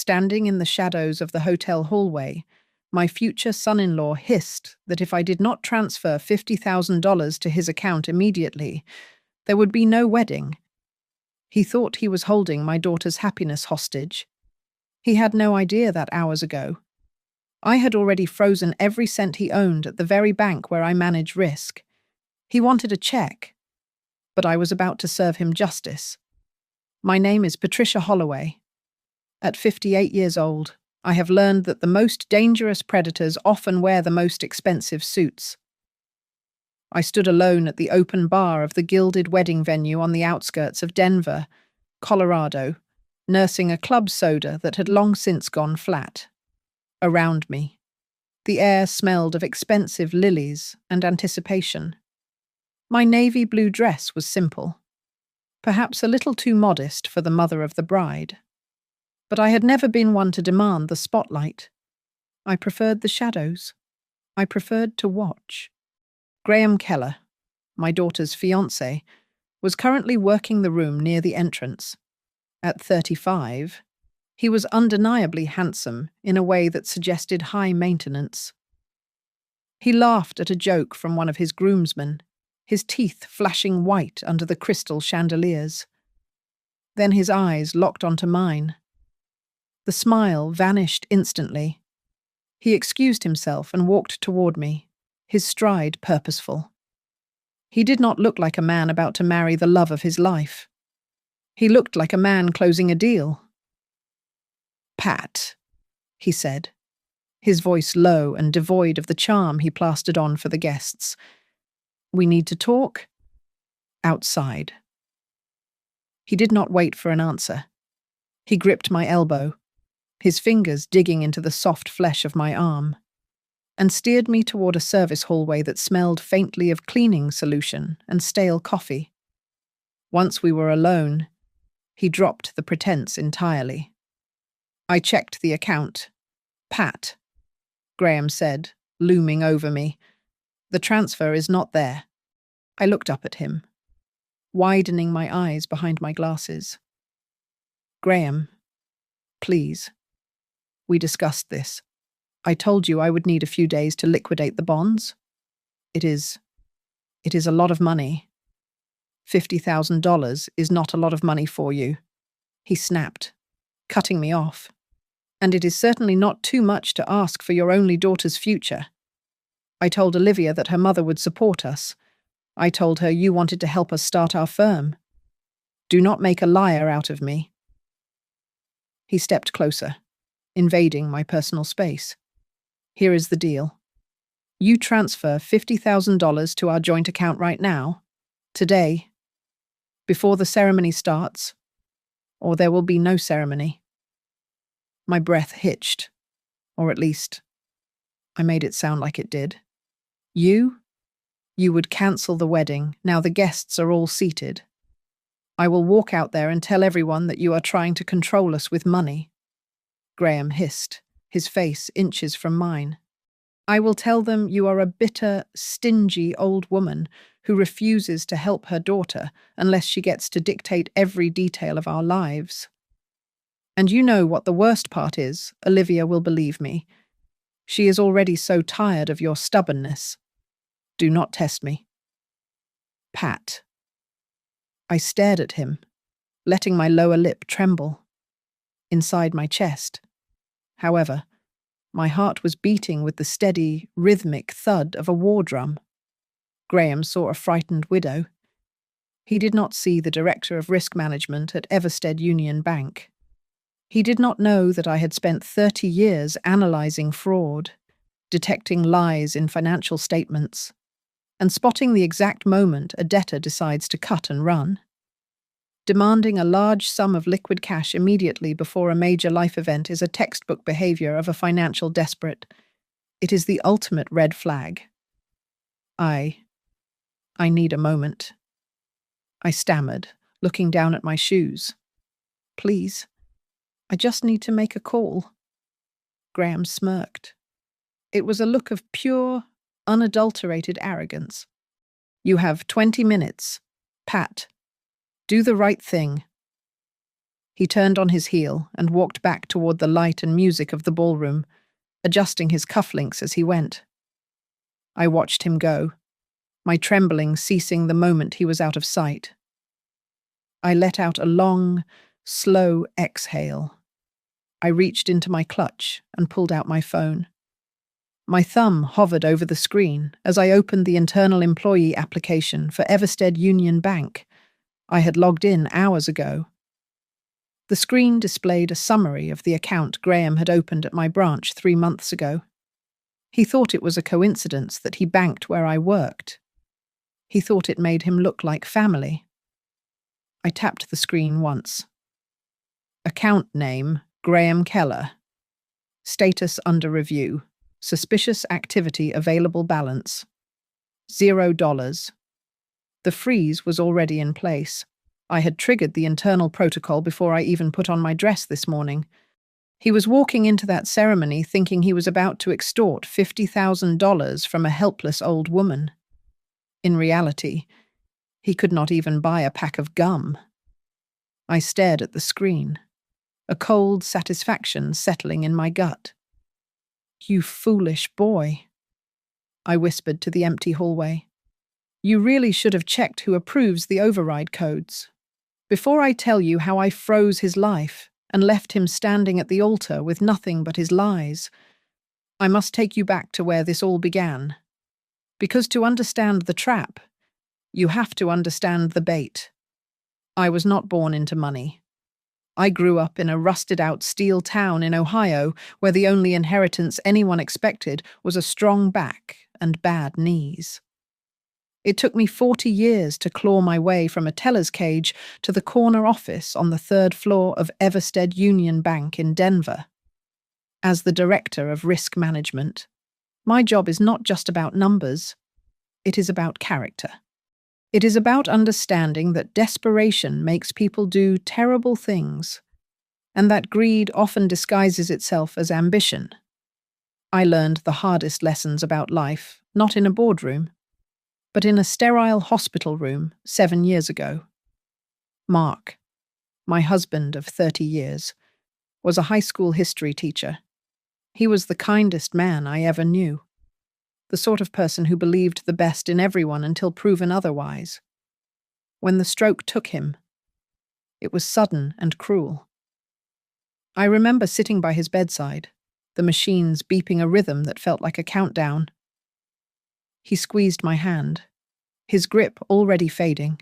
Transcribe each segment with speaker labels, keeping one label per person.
Speaker 1: Standing in the shadows of the hotel hallway, my future son-in-law hissed that if I did not transfer $50,000 to his account immediately, there would be no wedding. He thought he was holding my daughter's happiness hostage. He had no idea that hours ago I had already frozen every cent he owned at the very bank where I manage risk. He wanted a check, but I was about to serve him justice. My name is Patricia Holloway. At 58 years old, I have learned that the most dangerous predators often wear the most expensive suits. I stood alone at the open bar of the gilded wedding venue on the outskirts of Denver, Colorado, nursing a club soda that had long since gone flat. Around me, the air smelled of expensive lilies and anticipation. My navy blue dress was simple, perhaps a little too modest for the mother of the bride. But I had never been one to demand the spotlight. I preferred the shadows. I preferred to watch. Graham Keller, my daughter's fiancé, was currently working the room near the entrance. At 35, he was undeniably handsome in a way that suggested high maintenance. He laughed at a joke from one of his groomsmen, his teeth flashing white under the crystal chandeliers. Then his eyes locked onto mine. The smile vanished instantly. He excused himself and walked toward me, his stride purposeful. He did not look like a man about to marry the love of his life. He looked like a man closing a deal. "Pat," he said, his voice low and devoid of the charm he plastered on for the guests. "We need to talk outside." He did not wait for an answer. He gripped my elbow, his fingers digging into the soft flesh of my arm, and steered me toward a service hallway that smelled faintly of cleaning solution and stale coffee. Once we were alone, he dropped the pretense entirely. I checked the account. "Pat," Graham said, looming over me. "The transfer is not there." I looked up at him, widening my eyes behind my glasses. "Graham, please. We discussed this. I told you I would need a few days to liquidate the bonds. It is a lot of money. $50,000 is not a lot of money for you," he snapped, cutting me off. "And it is certainly not too much to ask for your only daughter's future. I told Olivia that her mother would support us. I told her you wanted to help us start our firm. Do not make a liar out of me." He stepped closer, invading my personal space. "Here is the deal. You transfer $50,000 to our joint account right now, today, before the ceremony starts, or there will be no ceremony." My breath hitched, or at least, I made it sound like it did. You would cancel the wedding, now the guests are all seated. I will walk out there and tell everyone that you are trying to control us with money." Graham hissed, his face inches from mine. "I will tell them you are a bitter, stingy old woman who refuses to help her daughter unless she gets to dictate every detail of our lives. And you know what the worst part is, Olivia will believe me. She is already so tired of your stubbornness. Do not test me." "Pat." I stared at him, letting my lower lip tremble inside my chest. However, my heart was beating with the steady, rhythmic thud of a war drum. Graham saw a frightened widow. He did not see the director of risk management at Everstead Union Bank. He did not know that I had spent 30 years analyzing fraud, detecting lies in financial statements, and spotting the exact moment a debtor decides to cut and run. Demanding a large sum of liquid cash immediately before a major life event is a textbook behavior of a financial desperate. It is the ultimate red flag. I need a moment." I stammered, looking down at my shoes. "Please, I just need to make a call." Graham smirked. It was a look of pure, unadulterated arrogance. "You have 20 minutes. Pat, do the right thing." He turned on his heel and walked back toward the light and music of the ballroom, adjusting his cufflinks as he went. I watched him go, my trembling ceasing the moment he was out of sight. I let out a long, slow exhale. I reached into my clutch and pulled out my phone. My thumb hovered over the screen as I opened the internal employee application for Everstead Union Bank. I had logged in hours ago. The screen displayed a summary of the account Graham had opened at my branch 3 months ago. He thought it was a coincidence that he banked where I worked. He thought it made him look like family. I tapped the screen once. Account name, Graham Keller. Status under review. Suspicious activity available balance. $0. The freeze was already in place. I had triggered the internal protocol before I even put on my dress this morning. He was walking into that ceremony thinking he was about to extort $50,000 from a helpless old woman. In reality, he could not even buy a pack of gum. I stared at the screen, a cold satisfaction settling in my gut. "You foolish boy," I whispered to the empty hallway. "You really should have checked who approves the override codes. Before I tell you how I froze his life and left him standing at the altar with nothing but his lies, I must take you back to where this all began. Because to understand the trap, you have to understand the bait. I was not born into money. I grew up in a rusted-out steel town in Ohio where the only inheritance anyone expected was a strong back and bad knees. It took me 40 years to claw my way from a teller's cage to the corner office on the 3rd floor of Everstead Union Bank in Denver. As the director of risk management, my job is not just about numbers, it is about character. It is about understanding that desperation makes people do terrible things, and that greed often disguises itself as ambition. I learned the hardest lessons about life, not in a boardroom, but in a sterile hospital room 7 years ago. Mark, my husband of 30 years, was a high school history teacher. He was the kindest man I ever knew. The sort of person who believed the best in everyone until proven otherwise. When the stroke took him, it was sudden and cruel. I remember sitting by his bedside, the machines beeping a rhythm that felt like a countdown. He squeezed my hand, his grip already fading,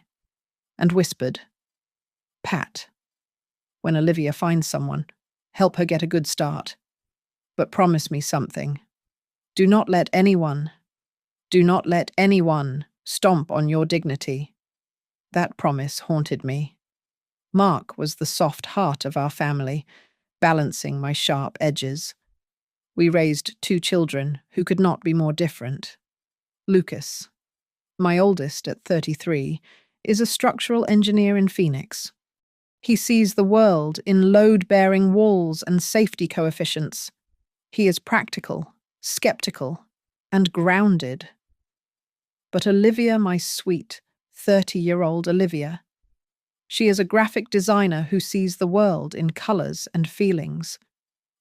Speaker 1: and whispered, "Pat, when Olivia finds someone, help her get a good start. But promise me something. Do not let anyone stomp on your dignity." That promise haunted me. Mark was the soft heart of our family, balancing my sharp edges. We raised 2 children who could not be more different. Lucas, my oldest at 33, is a structural engineer in Phoenix. He sees the world in load-bearing walls and safety coefficients. He is practical, skeptical, and grounded. But Olivia, my sweet, 30-year-old Olivia, she is a graphic designer who sees the world in colors and feelings.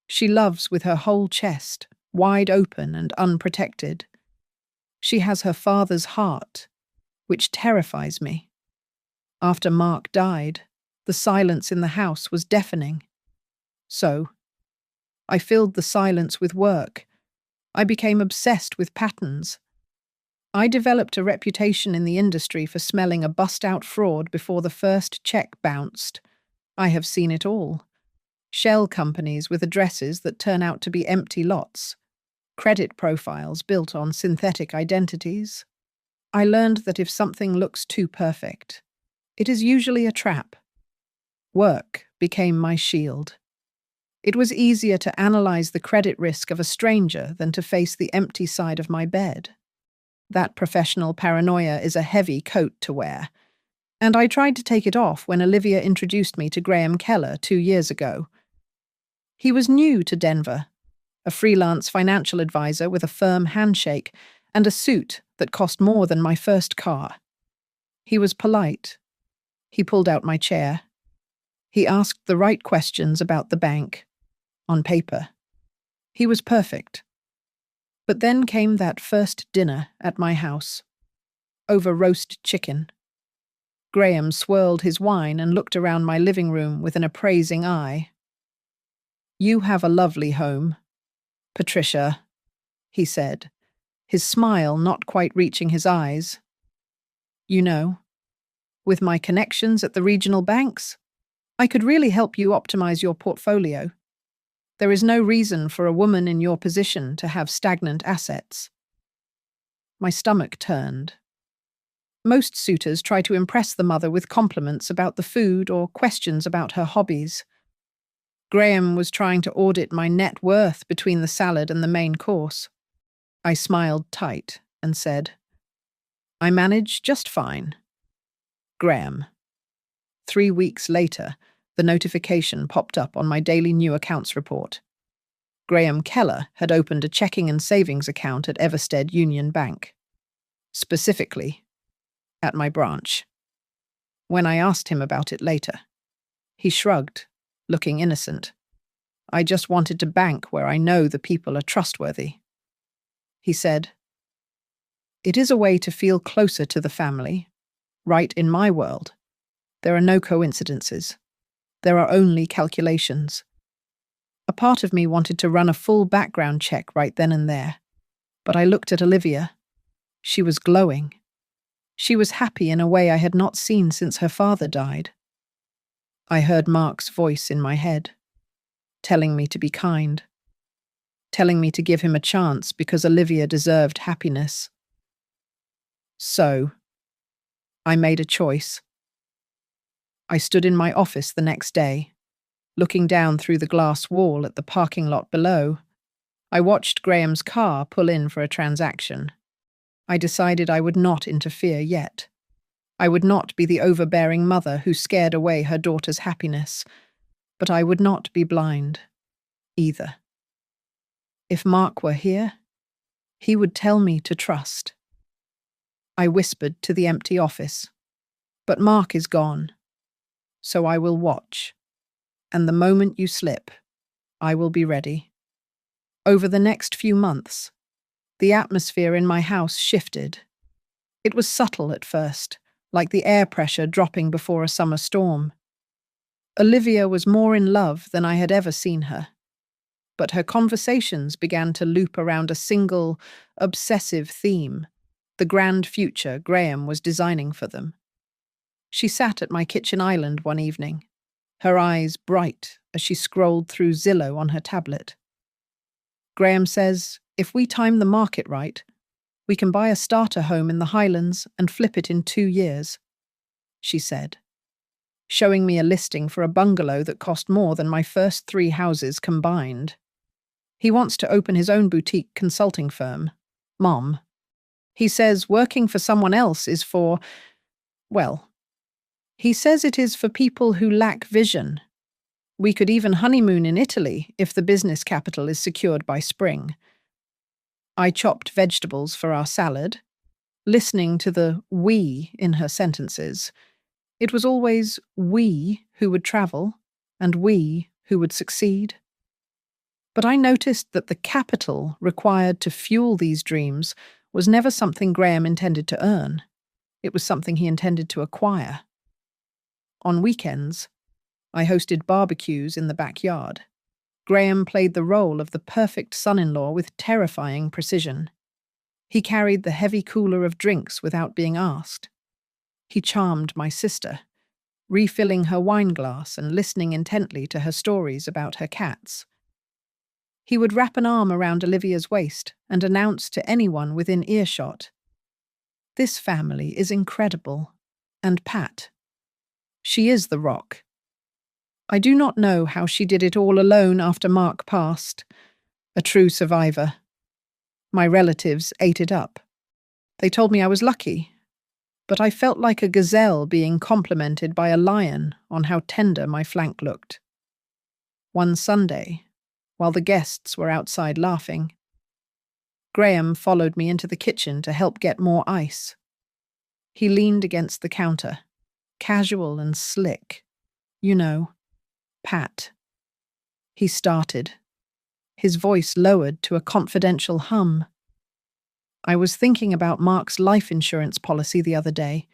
Speaker 1: She loves with her whole chest, wide open and unprotected. She has her father's heart, which terrifies me. After Mark died, the silence in the house was deafening. So, I filled the silence with work. I became obsessed with patterns. I developed a reputation in the industry for smelling a bust-out fraud before the first check bounced. I have seen it all. Shell companies with addresses that turn out to be empty lots. Credit profiles built on synthetic identities. I learned that if something looks too perfect, it is usually a trap. Work became my shield. It was easier to analyze the credit risk of a stranger than to face the empty side of my bed. That professional paranoia is a heavy coat to wear, and I tried to take it off when Olivia introduced me to Graham Keller 2 years ago. He was new to Denver, a freelance financial advisor with a firm handshake and a suit that cost more than my first car. He was polite. He pulled out my chair. He asked the right questions about the bank. On paper, he was perfect. But then came that first dinner at my house, over roast chicken. Graham swirled his wine and looked around my living room with an appraising eye. "You have a lovely home, Patricia," he said, his smile not quite reaching his eyes. "You know, with my connections at the regional banks, I could really help you optimize your portfolio. There is no reason for a woman in your position to have stagnant assets." My stomach turned. Most suitors try to impress the mother with compliments about the food or questions about her hobbies. Graham was trying to audit my net worth between the salad and the main course. I smiled tight and said, "I manage just fine." Graham. 3 weeks later, the notification popped up on my daily new accounts report. Graham Keller had opened a checking and savings account at Everstead Union Bank. Specifically, at my branch. When I asked him about it later, he shrugged, looking innocent. "I just wanted to bank where I know the people are trustworthy." He said, "It is a way to feel closer to the family. Right in my world, there are no coincidences. There are only calculations." A part of me wanted to run a full background check right then and there, but I looked at Olivia. She was glowing. She was happy in a way I had not seen since her father died. I heard Mark's voice in my head, telling me to be kind, telling me to give him a chance because Olivia deserved happiness. So, I made a choice. I stood in my office the next day, looking down through the glass wall at the parking lot below. I watched Graham's car pull in for a transaction. I decided I would not interfere yet. I would not be the overbearing mother who scared away her daughter's happiness, but I would not be blind, either. If Mark were here, he would tell me to trust. I whispered to the empty office, "But Mark is gone, so I will watch, and the moment you slip, I will be ready." Over the next few months, the atmosphere in my house shifted. It was subtle at first, like the air pressure dropping before a summer storm. Olivia was more in love than I had ever seen her, but her conversations began to loop around a single, obsessive theme, the grand future Graham was designing for them. She sat at my kitchen island one evening, her eyes bright as she scrolled through Zillow on her tablet. "Graham says, if we time the market right, we can buy a starter home in the Highlands and flip it in 2 years," she said, showing me a listing for a bungalow that cost more than my first 3 houses combined. He wants to open his own boutique consulting firm, Mom. He says working for someone else is for, well, he says it is for people who lack vision. We could even honeymoon in Italy if the business capital is secured by spring. I chopped vegetables for our salad, listening to the "we" in her sentences. It was always we who would travel, and we who would succeed. But I noticed that the capital required to fuel these dreams was never something Graham intended to earn. It was something he intended to acquire. On weekends, I hosted barbecues in the backyard. Graham played the role of the perfect son-in-law with terrifying precision. He carried the heavy cooler of drinks without being asked. He charmed my sister, refilling her wine glass and listening intently to her stories about her cats. He would wrap an arm around Olivia's waist and announce to anyone within earshot, "This family is incredible, and Pat. She is the rock." I do not know how she did it all alone after Mark passed, a true survivor. My relatives ate it up. They told me I was lucky, but I felt like a gazelle being complimented by a lion on how tender my flank looked. One Sunday, while the guests were outside laughing, Graham followed me into the kitchen to help get more ice. He leaned against the counter, casual and slick, you know, Pat. He started, his voice lowered to a confidential hum. I was thinking about Mark's life insurance policy the other day.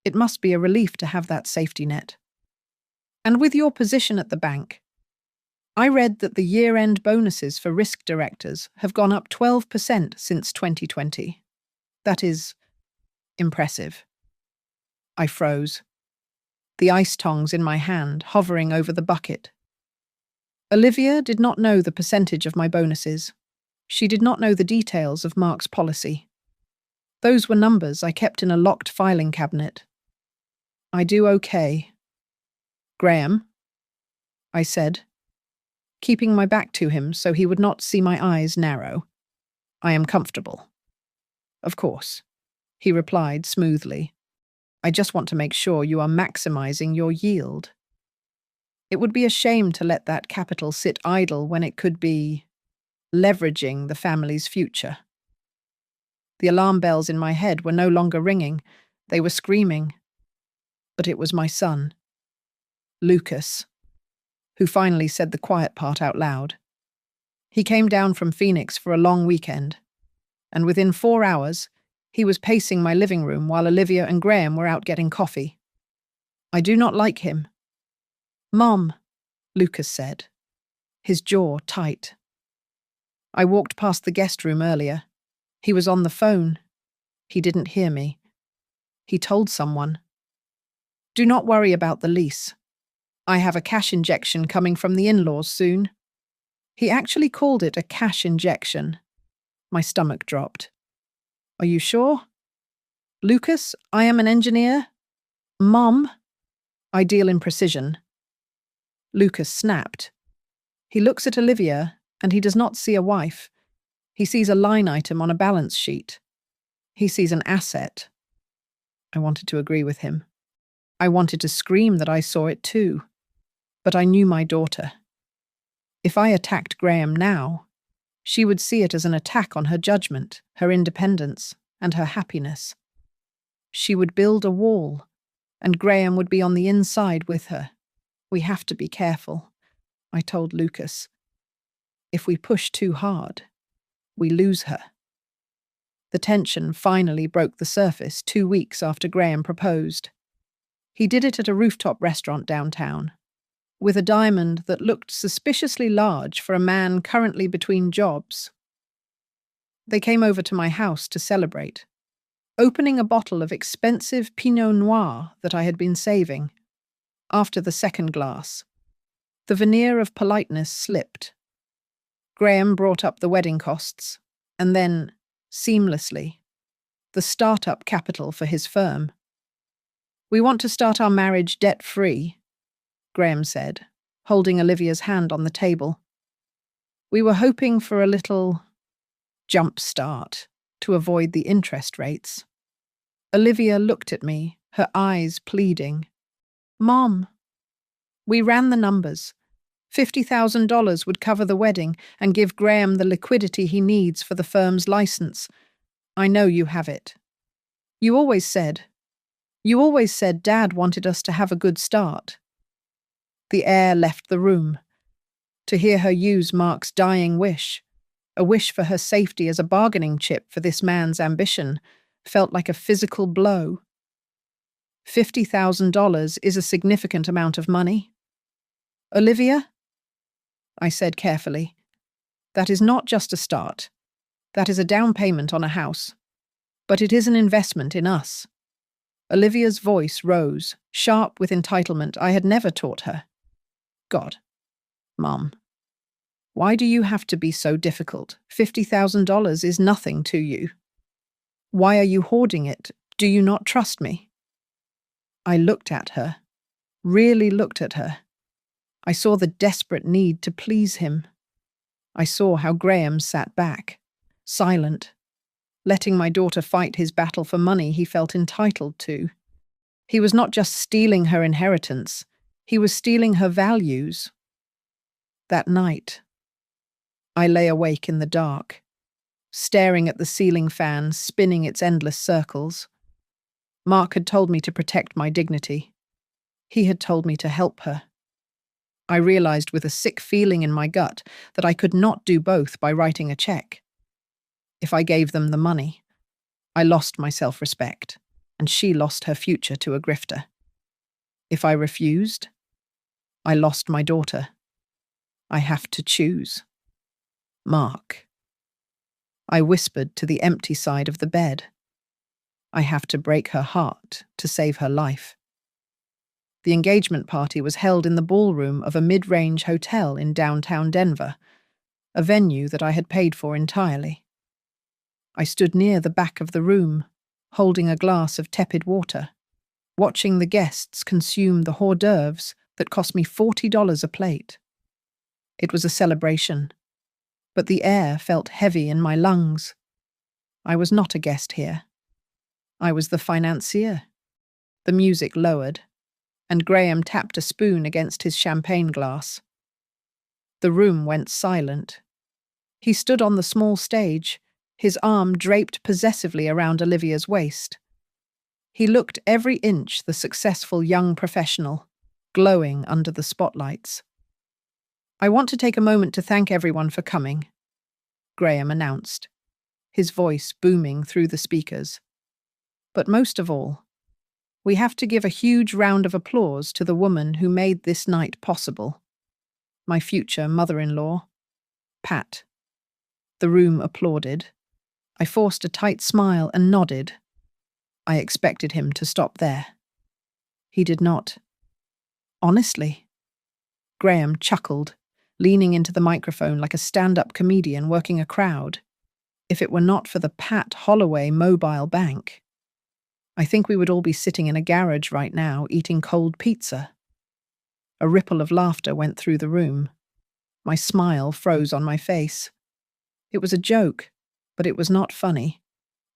Speaker 1: It must be a relief to have that safety net. And with your position at the bank, I read that the year-end bonuses for risk directors have gone up 12% since 2020. That is impressive. I froze, the ice tongs in my hand hovering over the bucket. Olivia did not know the percentage of my bonuses. She did not know the details of Mark's policy. Those were numbers I kept in a locked filing cabinet. I do okay. Graham, I said, keeping my back to him so he would not see my eyes narrow. I am comfortable. Of course, he replied smoothly. I just want to make sure you are maximizing your yield. It would be a shame to let that capital sit idle when it could be leveraging the family's future. The alarm bells in my head were no longer ringing. They were screaming. But it was my son, Lucas, who finally said the quiet part out loud. He came down from Phoenix for a long weekend, and within 4 hours, he was pacing my living room while Olivia and Graham were out getting coffee. I do not like him. Mom, Lucas said, his jaw tight. I walked past the guest room earlier. He was on the phone. He didn't hear me. He told someone. Do not worry about the lease. I have a cash injection coming from the in-laws soon. He actually called it a cash injection. My stomach dropped. Are you sure? Lucas, I am an engineer. Mom, I deal in precision. Lucas snapped. He looks at Olivia, and he does not see a wife. He sees a line item on a balance sheet. He sees an asset. I wanted to agree with him. I wanted to scream that I saw it too. But I knew my daughter. If I attacked Graham now, she would see it as an attack on her judgment, her independence, and her happiness. She would build a wall, and Graham would be on the inside with her. We have to be careful, I told Lucas. If we push too hard, we lose her. The tension finally broke the surface 2 weeks after Graham proposed. He did it at a rooftop restaurant downtown, with a diamond that looked suspiciously large for a man currently between jobs. They came over to my house to celebrate, opening a bottle of expensive Pinot Noir that I had been saving. After the second glass, the veneer of politeness slipped. Graham brought up the wedding costs, and then, seamlessly, the startup capital for his firm. We want to start our marriage debt-free, Graham said, holding Olivia's hand on the table. We were hoping for a little jump start to avoid the interest rates. Olivia looked at me, her eyes pleading. Mom, we ran the numbers. $50,000 would cover the wedding and give Graham the liquidity he needs for the firm's license. I know you have it. You always said Dad wanted us to have a good start. The air left the room. To hear her use Mark's dying wish, a wish for her safety as a bargaining chip for this man's ambition, felt like a physical blow. $50,000 is a significant amount of money. Olivia, I said carefully, that is not just a start. That is a down payment on a house. But it is an investment in us. Olivia's voice rose, sharp with entitlement I had never taught her. God, Mom, why do you have to be so difficult? $50,000 is nothing to you. Why are you hoarding it? Do you not trust me? I looked at her, really looked at her. I saw the desperate need to please him. I saw how Graham sat back, silent, letting my daughter fight his battle for money he felt entitled to. He was not just stealing her inheritance, he was stealing her values. That night, I lay awake in the dark, staring at the ceiling fan spinning its endless circles. Mark had told me to protect my dignity. He had told me to help her. I realized with a sick feeling in my gut that I could not do both by writing a check. If I gave them the money, I lost my self-respect, and she lost her future to a grifter. If I refused, I lost my daughter. I have to choose. Mark. I whispered to the empty side of the bed. I have to break her heart to save her life. The engagement party was held in the ballroom of a mid-range hotel in downtown Denver, a venue that I had paid for entirely. I stood near the back of the room, holding a glass of tepid water, watching the guests consume the hors d'oeuvres that cost me $40 a plate. It was a celebration, but the air felt heavy in my lungs. I was not a guest here. I was the financier. The music lowered, and Graham tapped a spoon against his champagne glass. The room went silent. He stood on the small stage, his arm draped possessively around Olivia's waist. He looked every inch the successful young professional, glowing under the spotlights. "I want to take a moment to thank everyone for coming," Graham announced, his voice booming through the speakers. "But most of all, we have to give a huge round of applause to the woman who made this night possible. My future mother-in-law, Pat." The room applauded. I forced a tight smile and nodded. I expected him to stop there. He did not. "Honestly?" Graham chuckled, leaning into the microphone like a stand-up comedian working a crowd. "If it were not for the Pat Holloway Mobile Bank, I think we would all be sitting in a garage right now eating cold pizza." A ripple of laughter went through the room. My smile froze on my face. It was a joke, but it was not funny.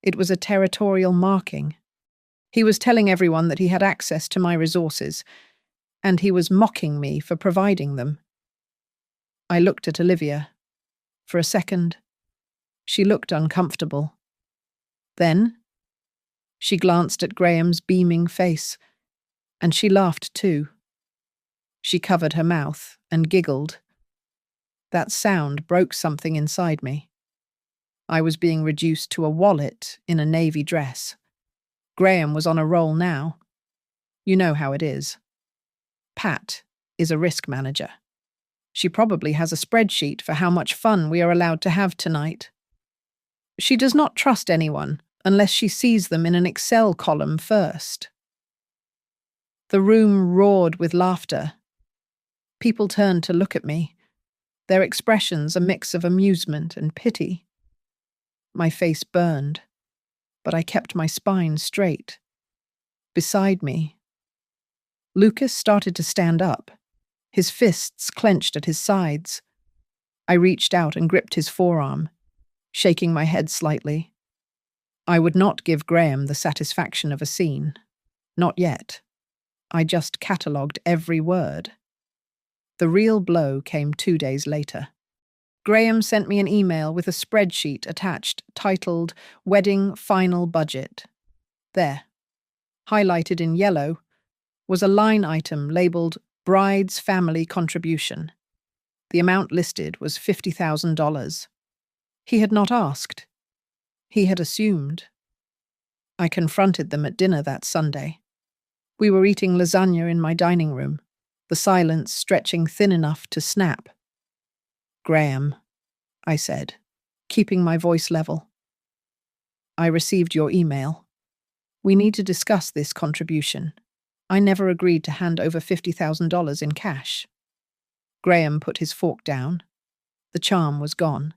Speaker 1: It was a territorial marking. He was telling everyone that he had access to my resources, and he was mocking me for providing them. I looked at Olivia. For a second, she looked uncomfortable. Then, she glanced at Graham's beaming face, and she laughed too. She covered her mouth and giggled. That sound broke something inside me. I was being reduced to a wallet in a navy dress. Graham was on a roll now. You know how it is. Pat is a risk manager. She probably has a spreadsheet for how much fun we are allowed to have tonight. She does not trust anyone unless she sees them in an Excel column first. The room roared with laughter. People turned to look at me, their expressions a mix of amusement and pity. My face burned, but I kept my spine straight. Beside me, Lucas started to stand up, his fists clenched at his sides. I reached out and gripped his forearm, shaking my head slightly. I would not give Graham the satisfaction of a scene. Not yet. I just catalogued every word. The real blow came 2 days later. Graham sent me an email with a spreadsheet attached titled Wedding Final Budget. There, highlighted in yellow, was a line item labeled Bride's Family Contribution. The amount listed was $50,000. He had not asked. He had assumed. I confronted them at dinner that Sunday. We were eating lasagna in my dining room, the silence stretching thin enough to snap. "Graham," I said, keeping my voice level. "I received your email. We need to discuss this contribution. I never agreed to hand over $50,000 in cash." Graham put his fork down. The charm was gone.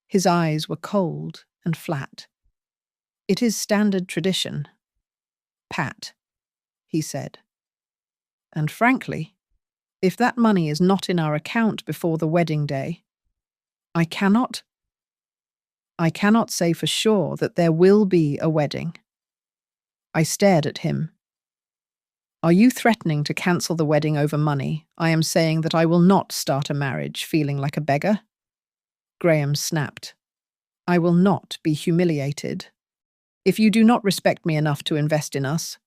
Speaker 1: His eyes were cold and flat. "It is standard tradition, Pat," he said. "And frankly, if that money is not in our account before the wedding day, I cannot say for sure that there will be a wedding." I stared at him. "Are you threatening to cancel the wedding over money? I am saying that I will not start a marriage feeling like a beggar." Graham snapped. "I will not be humiliated. If you do not respect me enough to invest in us,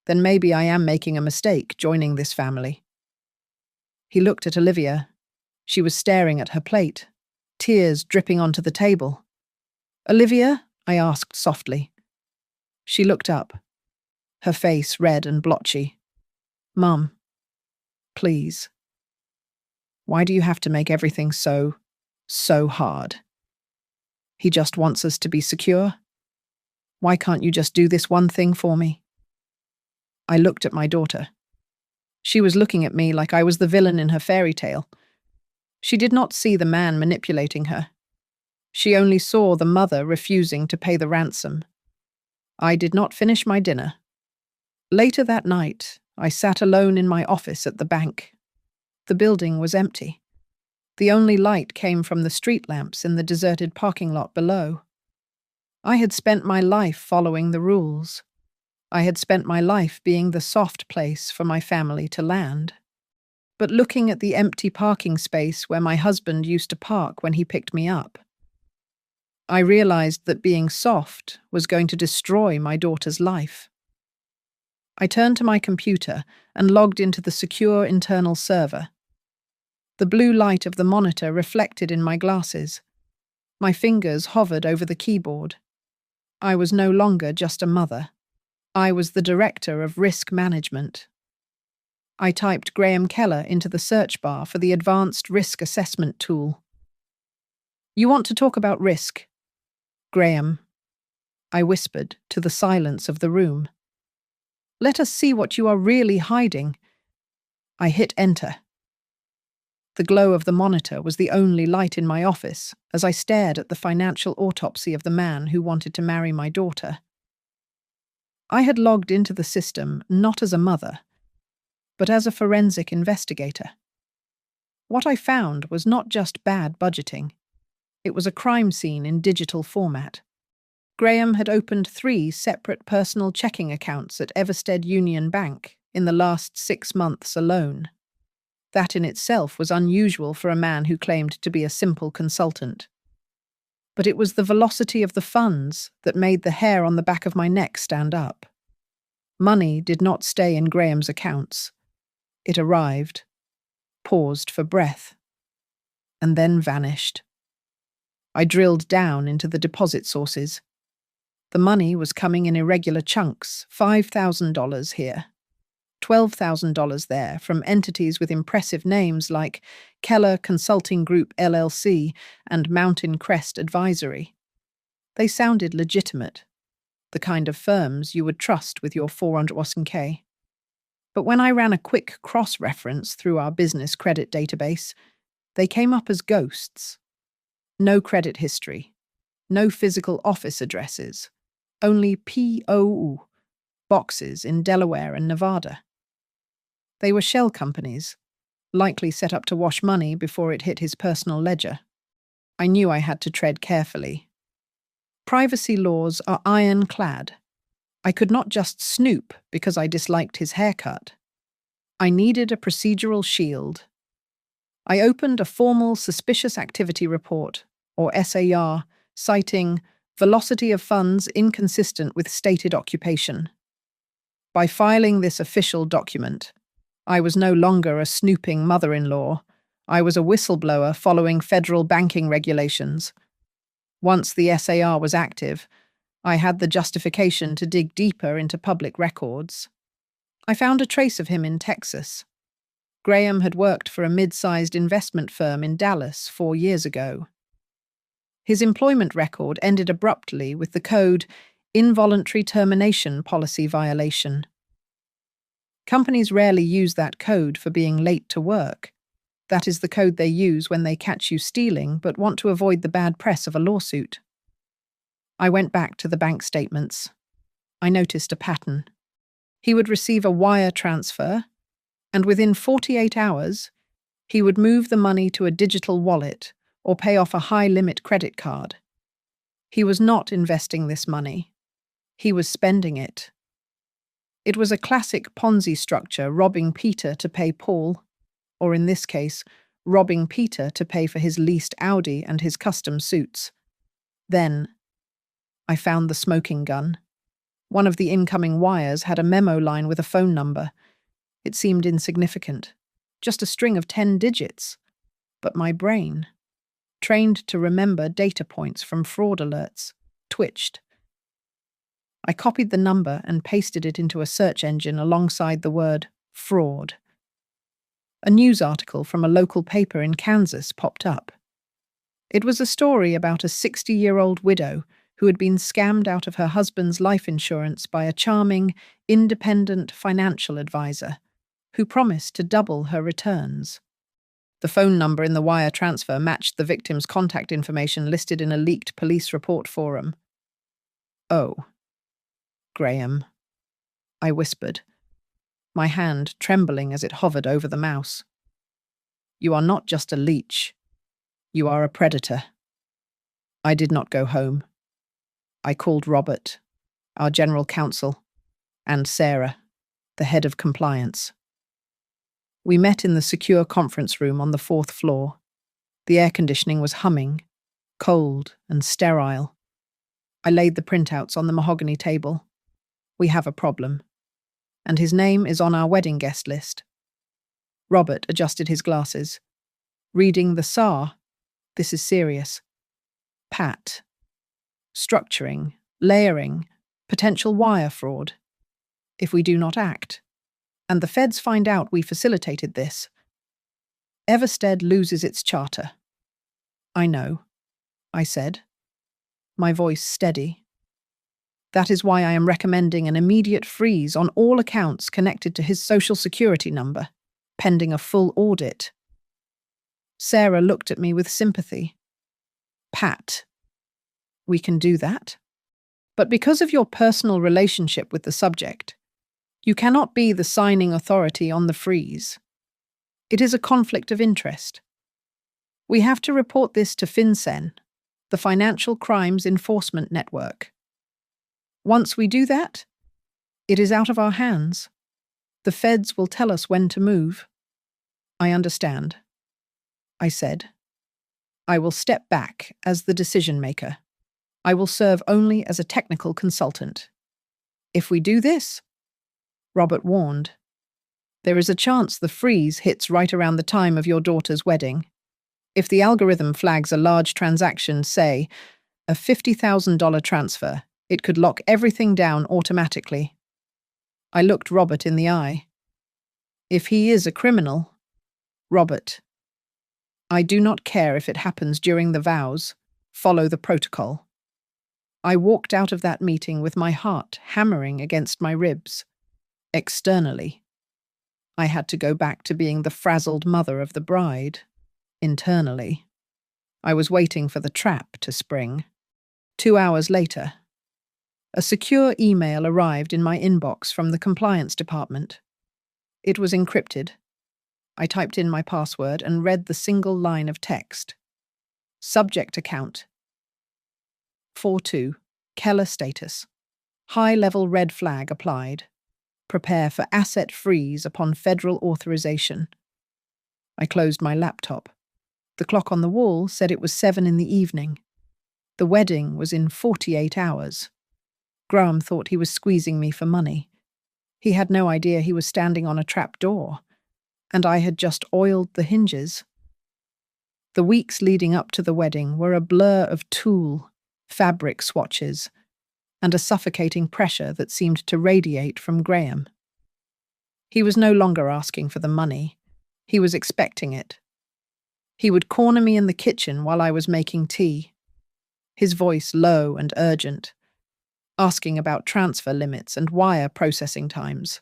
Speaker 1: then maybe I am making a mistake joining this family." He looked at Olivia. She was staring at her plate, tears dripping onto the table. "Olivia?" I asked softly. She looked up, her face red and blotchy. "Mum, please. Why do you have to make everything so hard? He just wants us to be secure? Why can't you just do this one thing for me?" I looked at my daughter. She was looking at me like I was the villain in her fairy tale. She did not see the man manipulating her. She only saw the mother refusing to pay the ransom. I did not finish my dinner. Later that night, I sat alone in my office at the bank. The building was empty. The only light came from the street lamps in the deserted parking lot below. I had spent my life following the rules. I had spent my life being the soft place for my family to land. But looking at the empty parking space where my husband used to park when he picked me up, I realized that being soft was going to destroy my daughter's life. I turned to my computer and logged into the secure internal server. The blue light of the monitor reflected in my glasses. My fingers hovered over the keyboard. I was no longer just a mother. I was the director of risk management. I typed Graham Keller into the search bar for the advanced risk assessment tool. "You want to talk about risk?" "Graham," I whispered to the silence of the room. "Let us see what you are really hiding." I hit enter. The glow of the monitor was the only light in my office as I stared at the financial autopsy of the man who wanted to marry my daughter. I had logged into the system not as a mother, but as a forensic investigator. What I found was not just bad budgeting. It was a crime scene in digital format. Graham had opened 3 separate personal checking accounts at Everstead Union Bank in the last 6 months alone. That in itself was unusual for a man who claimed to be a simple consultant. But it was the velocity of the funds that made the hair on the back of my neck stand up. Money did not stay in Graham's accounts. It arrived, paused for breath, and then vanished. I drilled down into the deposit sources. The money was coming in irregular chunks, $5,000 here, $12,000 there, from entities with impressive names like Keller Consulting Group LLC and Mountain Crest Advisory. They sounded legitimate, the kind of firms you would trust with your 401k. But when I ran a quick cross-reference through our business credit database, they came up as ghosts. No credit history, no physical office addresses, only POU boxes in Delaware and Nevada. They were shell companies, likely set up to wash money before it hit his personal ledger. I knew I had to tread carefully. Privacy laws are ironclad. I could not just snoop because I disliked his haircut. I needed a procedural shield. I opened a formal suspicious activity report, or SAR, citing velocity of funds inconsistent with stated occupation. By filing this official document, I was no longer a snooping mother-in-law. I was a whistleblower following federal banking regulations. Once the SAR was active, I had the justification to dig deeper into public records. I found a trace of him in Texas. Graham had worked for a mid-sized investment firm in Dallas 4 years ago. His employment record ended abruptly with the code involuntary termination policy violation. Companies rarely use that code for being late to work. That is the code they use when they catch you stealing but want to avoid the bad press of a lawsuit. I went back to the bank statements. I noticed a pattern. He would receive a wire transfer, and within 48 hours, he would move the money to a digital wallet or pay off a high-limit credit card. He was not investing this money. He was spending it. It was a classic Ponzi structure, robbing Peter to pay Paul, or in this case, robbing Peter to pay for his leased Audi and his custom suits. Then, I found the smoking gun. One of the incoming wires had a memo line with a phone number. It seemed insignificant. just a string of 10 digits. But my brain, trained to remember data points from fraud alerts, twitched. I copied the number and pasted it into a search engine alongside the word fraud. A news article from a local paper in Kansas popped up. It was a story about a 60-year-old widow who had been scammed out of her husband's life insurance by a charming, independent financial advisor who promised to double her returns. The phone number in the wire transfer matched the victim's contact information listed in a leaked police report forum. "Oh, Graham," I whispered, my hand trembling as it hovered over the mouse. "You are not just a leech. You are a predator." I did not go home. I called Robert, our general counsel, and Sarah, the head of compliance. We met in the secure conference room on the 4th floor. The air conditioning was humming, cold and sterile. I laid the printouts on the mahogany table. "We have a problem, and his name is on our wedding guest list." Robert adjusted his glasses. "Reading the SAR, this is serious. Pat. Structuring, layering, potential wire fraud. If we do not act, and the feds find out we facilitated this, Everstead loses its charter." "I know," I said, my voice steady. "That is why I am recommending an immediate freeze on all accounts connected to his social security number, pending a full audit." Sarah looked at me with sympathy. "Pat, we can do that. But because of your personal relationship with the subject, you cannot be the signing authority on the freeze. It is a conflict of interest. We have to report this to FinCEN, the Financial Crimes Enforcement Network. Once we do that, it is out of our hands. The feds will tell us when to move." "I understand," I said. "I will step back as the decision maker. I will serve only as a technical consultant. If we do this," Robert warned, "there is a chance the freeze hits right around the time of your daughter's wedding. If the algorithm flags a large transaction, say, a $50,000 transfer, it could lock everything down automatically." I looked Robert in the eye. "If he is a criminal, Robert, I do not care if it happens during the vows. Follow the protocol." I walked out of that meeting with my heart hammering against my ribs. Externally, I had to go back to being the frazzled mother of the bride. Internally, I was waiting for the trap to spring. 2 hours later, a secure email arrived in my inbox from the compliance department. It was encrypted. I typed in my password and read the single line of text. Subject account 42, Keller status. High-level red flag applied. Prepare for asset freeze upon federal authorization. I closed my laptop. The clock on the wall said it was 7 in the evening. The wedding was in 48 hours. Graham thought he was squeezing me for money. He had no idea he was standing on a trap door, and I had just oiled the hinges. The weeks leading up to the wedding were a blur of tulle, fabric swatches, and a suffocating pressure that seemed to radiate from Graham. He was no longer asking for the money. He was expecting it. He would corner me in the kitchen while I was making tea, his voice low and urgent, asking about transfer limits and wire processing times.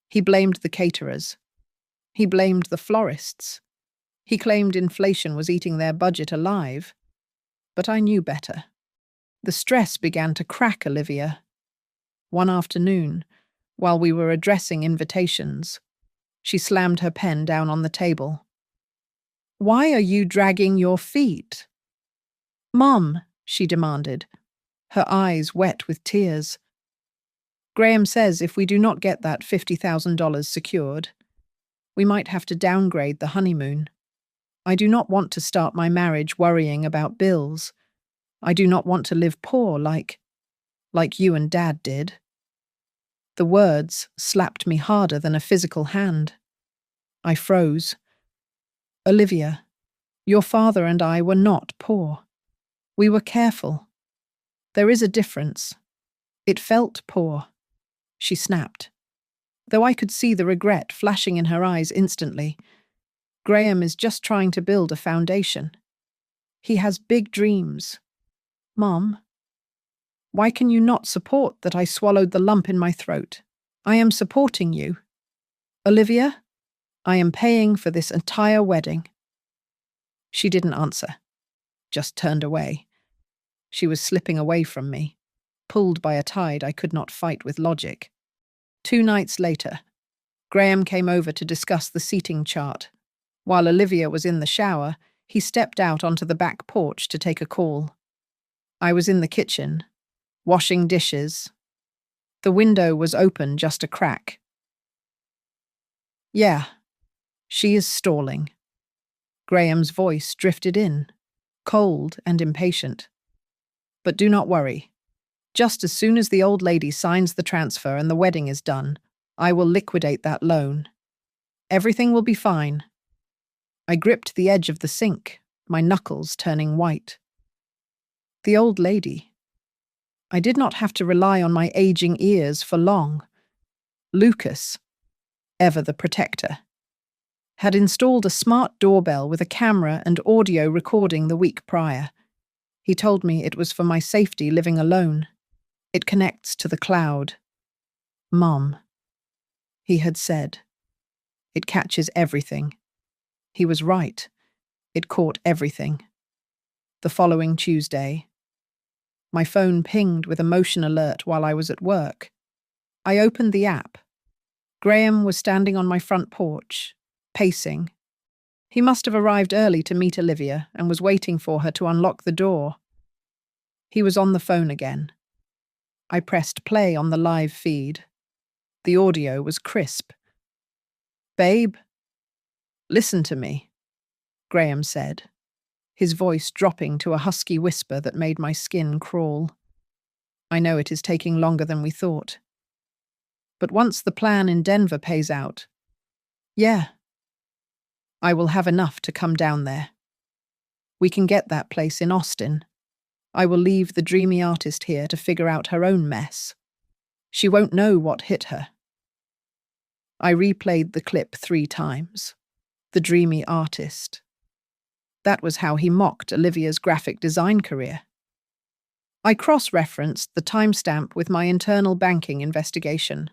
Speaker 1: He blamed the caterers. He blamed the florists. He claimed inflation was eating their budget alive. But I knew better. The stress began to crack Olivia. One afternoon, while we were addressing invitations, she slammed her pen down on the table. "Why are you dragging your feet?" "Mom," she demanded, her eyes wet with tears. "Graham says if we do not get that $50,000 secured, we might have to downgrade the honeymoon. I do not want to start my marriage worrying about bills. I do not want to live poor like you and Dad did." The words slapped me harder than a physical hand. I froze. Olivia, your father and I were not poor. We were careful. There is a difference. It felt poor. She snapped, though I could see the regret flashing in her eyes instantly. Graham is just trying to build a foundation. He has big dreams. Mom, why can you not support that I swallowed the lump in my throat? I am supporting you. Olivia, I am paying for this entire wedding. She didn't answer, just turned away. She was slipping away from me, pulled by a tide I could not fight with logic. 2 nights later, Graham came over to discuss the seating chart. While Olivia was in the shower, he stepped out onto the back porch to take a call. I was in the kitchen, washing dishes. The window was open just a crack. Yeah, she is stalling. Graham's voice drifted in, cold and impatient. But do not worry. Just as soon as the old lady signs the transfer and the wedding is done, I will liquidate that loan. Everything will be fine. I gripped the edge of the sink, my knuckles turning white. The old lady. I did not have to rely on my aging ears for long. Lucas, ever the protector, had installed a smart doorbell with a camera and audio recording the week prior. He told me it was for my safety living alone. It connects to the cloud. Mom, he had said. It catches everything. He was right. It caught everything. The following Tuesday, my phone pinged with a motion alert while I was at work. I opened the app. Graham was standing on my front porch, pacing. He must have arrived early to meet Olivia and was waiting for her to unlock the door. He was on the phone again. I pressed play on the live feed. The audio was crisp. Babe, listen to me, Graham said, his voice dropping to a husky whisper that made my skin crawl. I know it is taking longer than we thought. But once the plan in Denver pays out, yeah, I will have enough to come down there. We can get that place in Austin. I will leave the dreamy artist here to figure out her own mess. She won't know what hit her. I replayed the clip 3 times. The dreamy artist. That was how he mocked Olivia's graphic design career. I cross-referenced the timestamp with my internal banking investigation.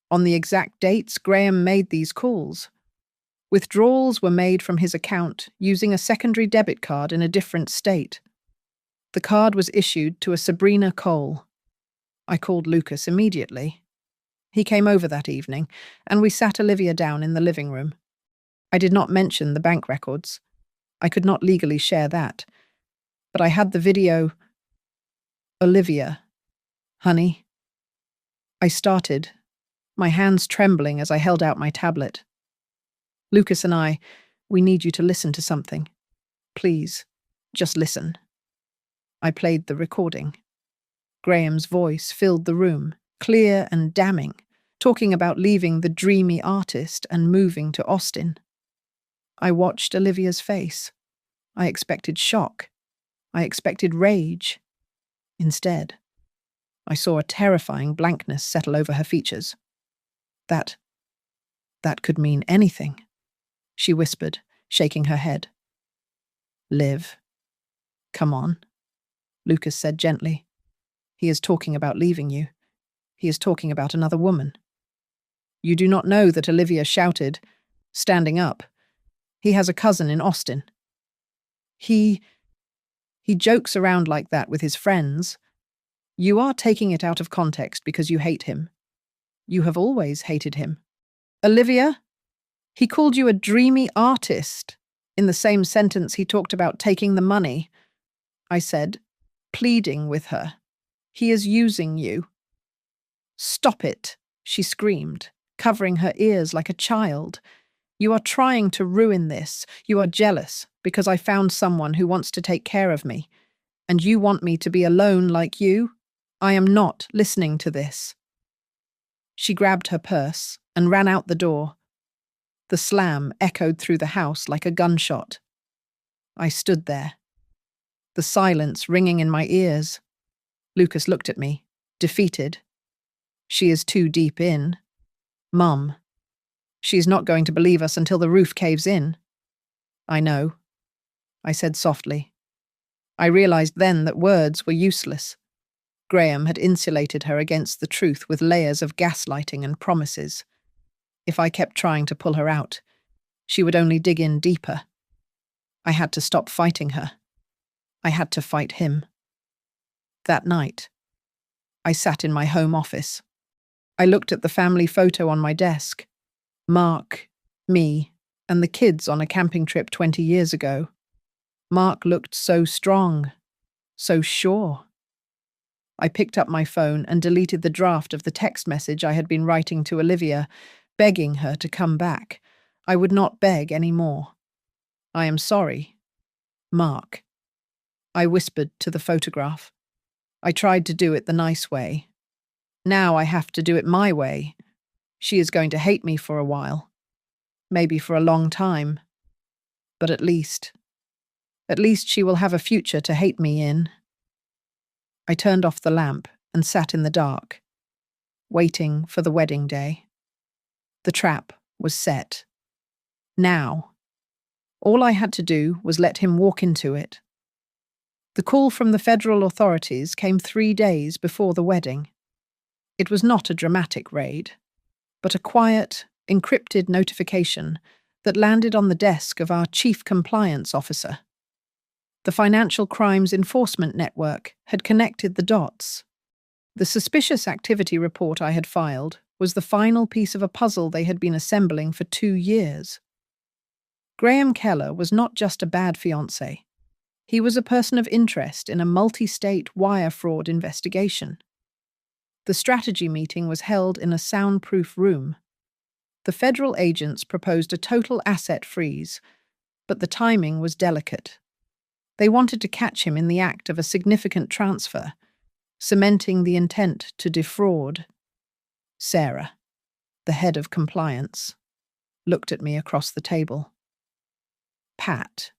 Speaker 1: On the exact dates Graham made these calls, withdrawals were made from his account using a secondary debit card in a different state. The card was issued to a Sabrina Cole. I called Lucas immediately. He came over that evening, and we sat Olivia down in the living room. I did not mention the bank records. I could not legally share that. But I had the video. Olivia, honey. I started, my hands trembling as I held out my tablet. Lucas and I, we need you to listen to something. Please, just listen. I played the recording. Graham's voice filled the room, clear and damning, talking about leaving the dreamy artist and moving to Austin. I watched Olivia's face. I expected shock. I expected rage. Instead, I saw a terrifying blankness settle over her features. That could mean anything, she whispered, shaking her head. Liv. Come on, Lucas said gently. He is talking about leaving you. He is talking about another woman. You do not know that Olivia shouted, standing up. He has a cousin in Austin. He jokes around like that with his friends. You are taking it out of context because you hate him. You have always hated him. Olivia, he called you a dreamy artist. In the same sentence, he talked about taking the money. I said, pleading with her. He is using you. Stop it, she screamed, covering her ears like a child. You are trying to ruin this. You are jealous because I found someone who wants to take care of me. And you want me to be alone like you? I am not listening to this. She grabbed her purse and ran out the door. The slam echoed through the house like a gunshot. I stood there, the silence ringing in my ears. Lucas looked at me, defeated. She is too deep in. Mum. She's not going to believe us until the roof caves in. I know, I said softly. I realized then that words were useless. Graham had insulated her against the truth with layers of gaslighting and promises. If I kept trying to pull her out, she would only dig in deeper. I had to stop fighting her. I had to fight him. That night, I sat in my home office. I looked at the family photo on my desk. Mark, me, and the kids on a camping trip 20 years ago. Mark looked so strong, so sure. I picked up my phone and deleted the draft of the text message I had been writing to Olivia, begging her to come back. I would not beg any more. I am sorry, Mark. I whispered to the photograph. I tried to do it the nice way. Now I have to do it my way. She is going to hate me for a while. Maybe for a long time. But at least she will have a future to hate me in. I turned off the lamp and sat in the dark, waiting for the wedding day. The trap was set. Now. All I had to do was let him walk into it. The call from the federal authorities came 3 days before the wedding. It was not a dramatic raid, but a quiet, encrypted notification that landed on the desk of our chief compliance officer. The Financial Crimes Enforcement Network had connected the dots. The suspicious activity report I had filed was the final piece of a puzzle they had been assembling for 2 years. Graham Keller was not just a bad fiancé. He was a person of interest in a multi-state wire fraud investigation. The strategy meeting was held in a soundproof room. The federal agents proposed a total asset freeze, but the timing was delicate. They wanted to catch him in the act of a significant transfer, cementing the intent to defraud. Sarah, the head of compliance, looked at me across the table. Pat,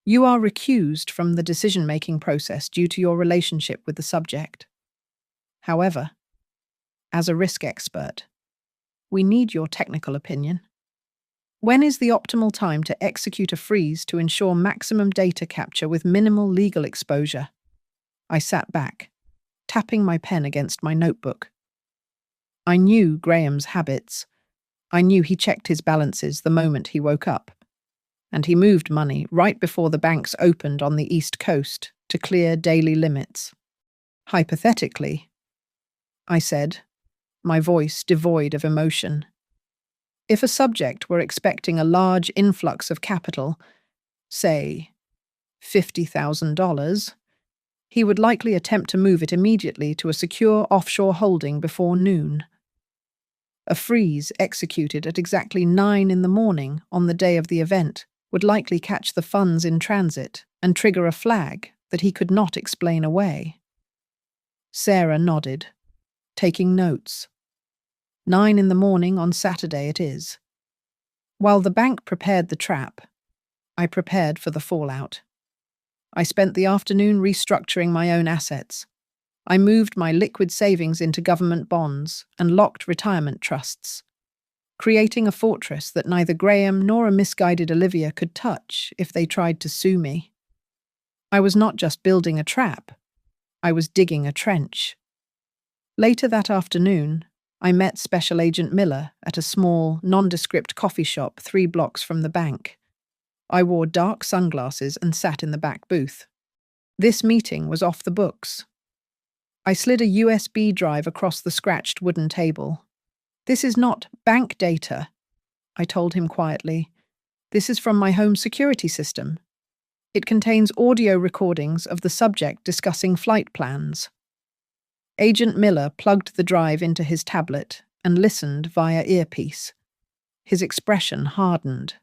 Speaker 1: you are recused from the decision-making process due to your relationship with the subject. However, as a risk expert, we need your technical opinion. When is the optimal time to execute a freeze to ensure maximum data capture with minimal legal exposure? I sat back, tapping my pen against my notebook. I knew Graham's habits. I knew he checked his balances the moment he woke up. And he moved money right before the banks opened on the East Coast to clear daily limits. Hypothetically, I said, my voice devoid of emotion. If a subject were expecting a large influx of capital, say $50,000, he would likely attempt to move it immediately to a secure offshore holding before noon. A freeze executed at exactly 9 a.m. on the day of the event would likely catch the funds in transit and trigger a flag that he could not explain away. Sarah nodded, taking notes. 9 a.m. on Saturday it is. While the bank prepared the trap, I prepared for the fallout. I spent the afternoon restructuring my own assets. I moved my liquid savings into government bonds and locked retirement trusts, creating a fortress that neither Graham nor a misguided Olivia could touch if they tried to sue me. I was not just building a trap, I was digging a trench. Later that afternoon, I met Special Agent Miller at a small, nondescript coffee shop 3 blocks from the bank. I wore dark sunglasses and sat in the back booth. This meeting was off the books. I slid a USB drive across the scratched wooden table. This is not bank data, I told him quietly. This is from my home security system. It contains audio recordings of the subject discussing flight plans. Agent Miller plugged the drive into his tablet and listened via earpiece. His expression hardened.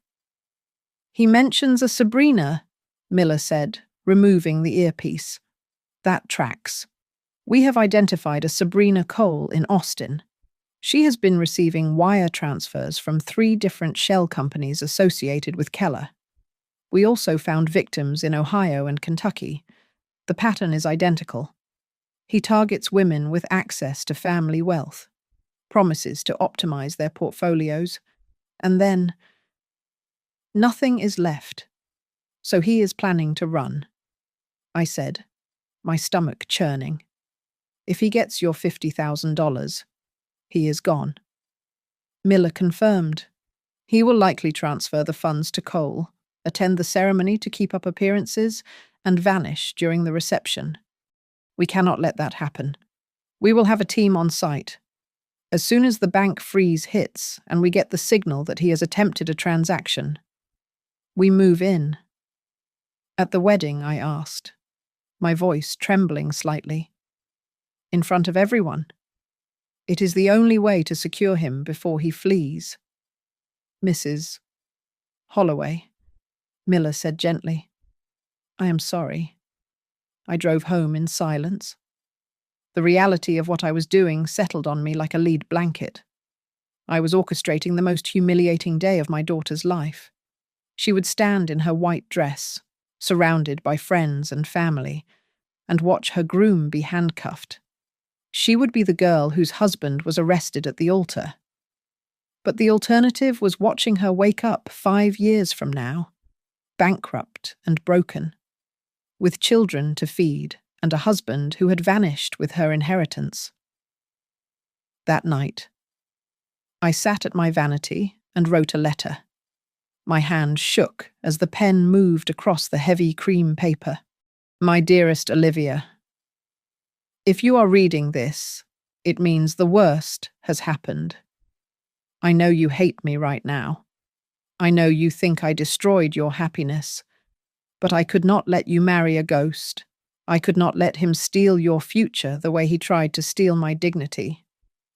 Speaker 1: He mentions a Sabrina, Miller said, removing the earpiece. That tracks. We have identified a Sabrina Cole in Austin. She has been receiving wire transfers from 3 different shell companies associated with Keller. We also found victims in Ohio and Kentucky. The pattern is identical. He targets women with access to family wealth, promises to optimize their portfolios, and then nothing is left. So he is planning to run, I said, my stomach churning. If he gets your $50,000, he is gone. Miller confirmed. He will likely transfer the funds to Cole, attend the ceremony to keep up appearances, and vanish during the reception. We cannot let that happen. We will have a team on site. As soon as the bank freeze hits and we get the signal that he has attempted a transaction, we move in. At the wedding, I asked, my voice trembling slightly. In front of everyone. It is the only way to secure him before he flees. Mrs. Holloway, Miller said gently. I am sorry. I drove home in silence. The reality of what I was doing settled on me like a lead blanket. I was orchestrating the most humiliating day of my daughter's life. She would stand in her white dress, surrounded by friends and family, and watch her groom be handcuffed. She would be the girl whose husband was arrested at the altar. But the alternative was watching her wake up 5 years from now, bankrupt and broken, with children to feed and a husband who had vanished with her inheritance. That night, I sat at my vanity and wrote a letter. My hand shook as the pen moved across the heavy cream paper. My dearest Olivia, if you are reading this, it means the worst has happened. I know you hate me right now. I know you think I destroyed your happiness, but I could not let you marry a ghost. I could not let him steal your future the way he tried to steal my dignity.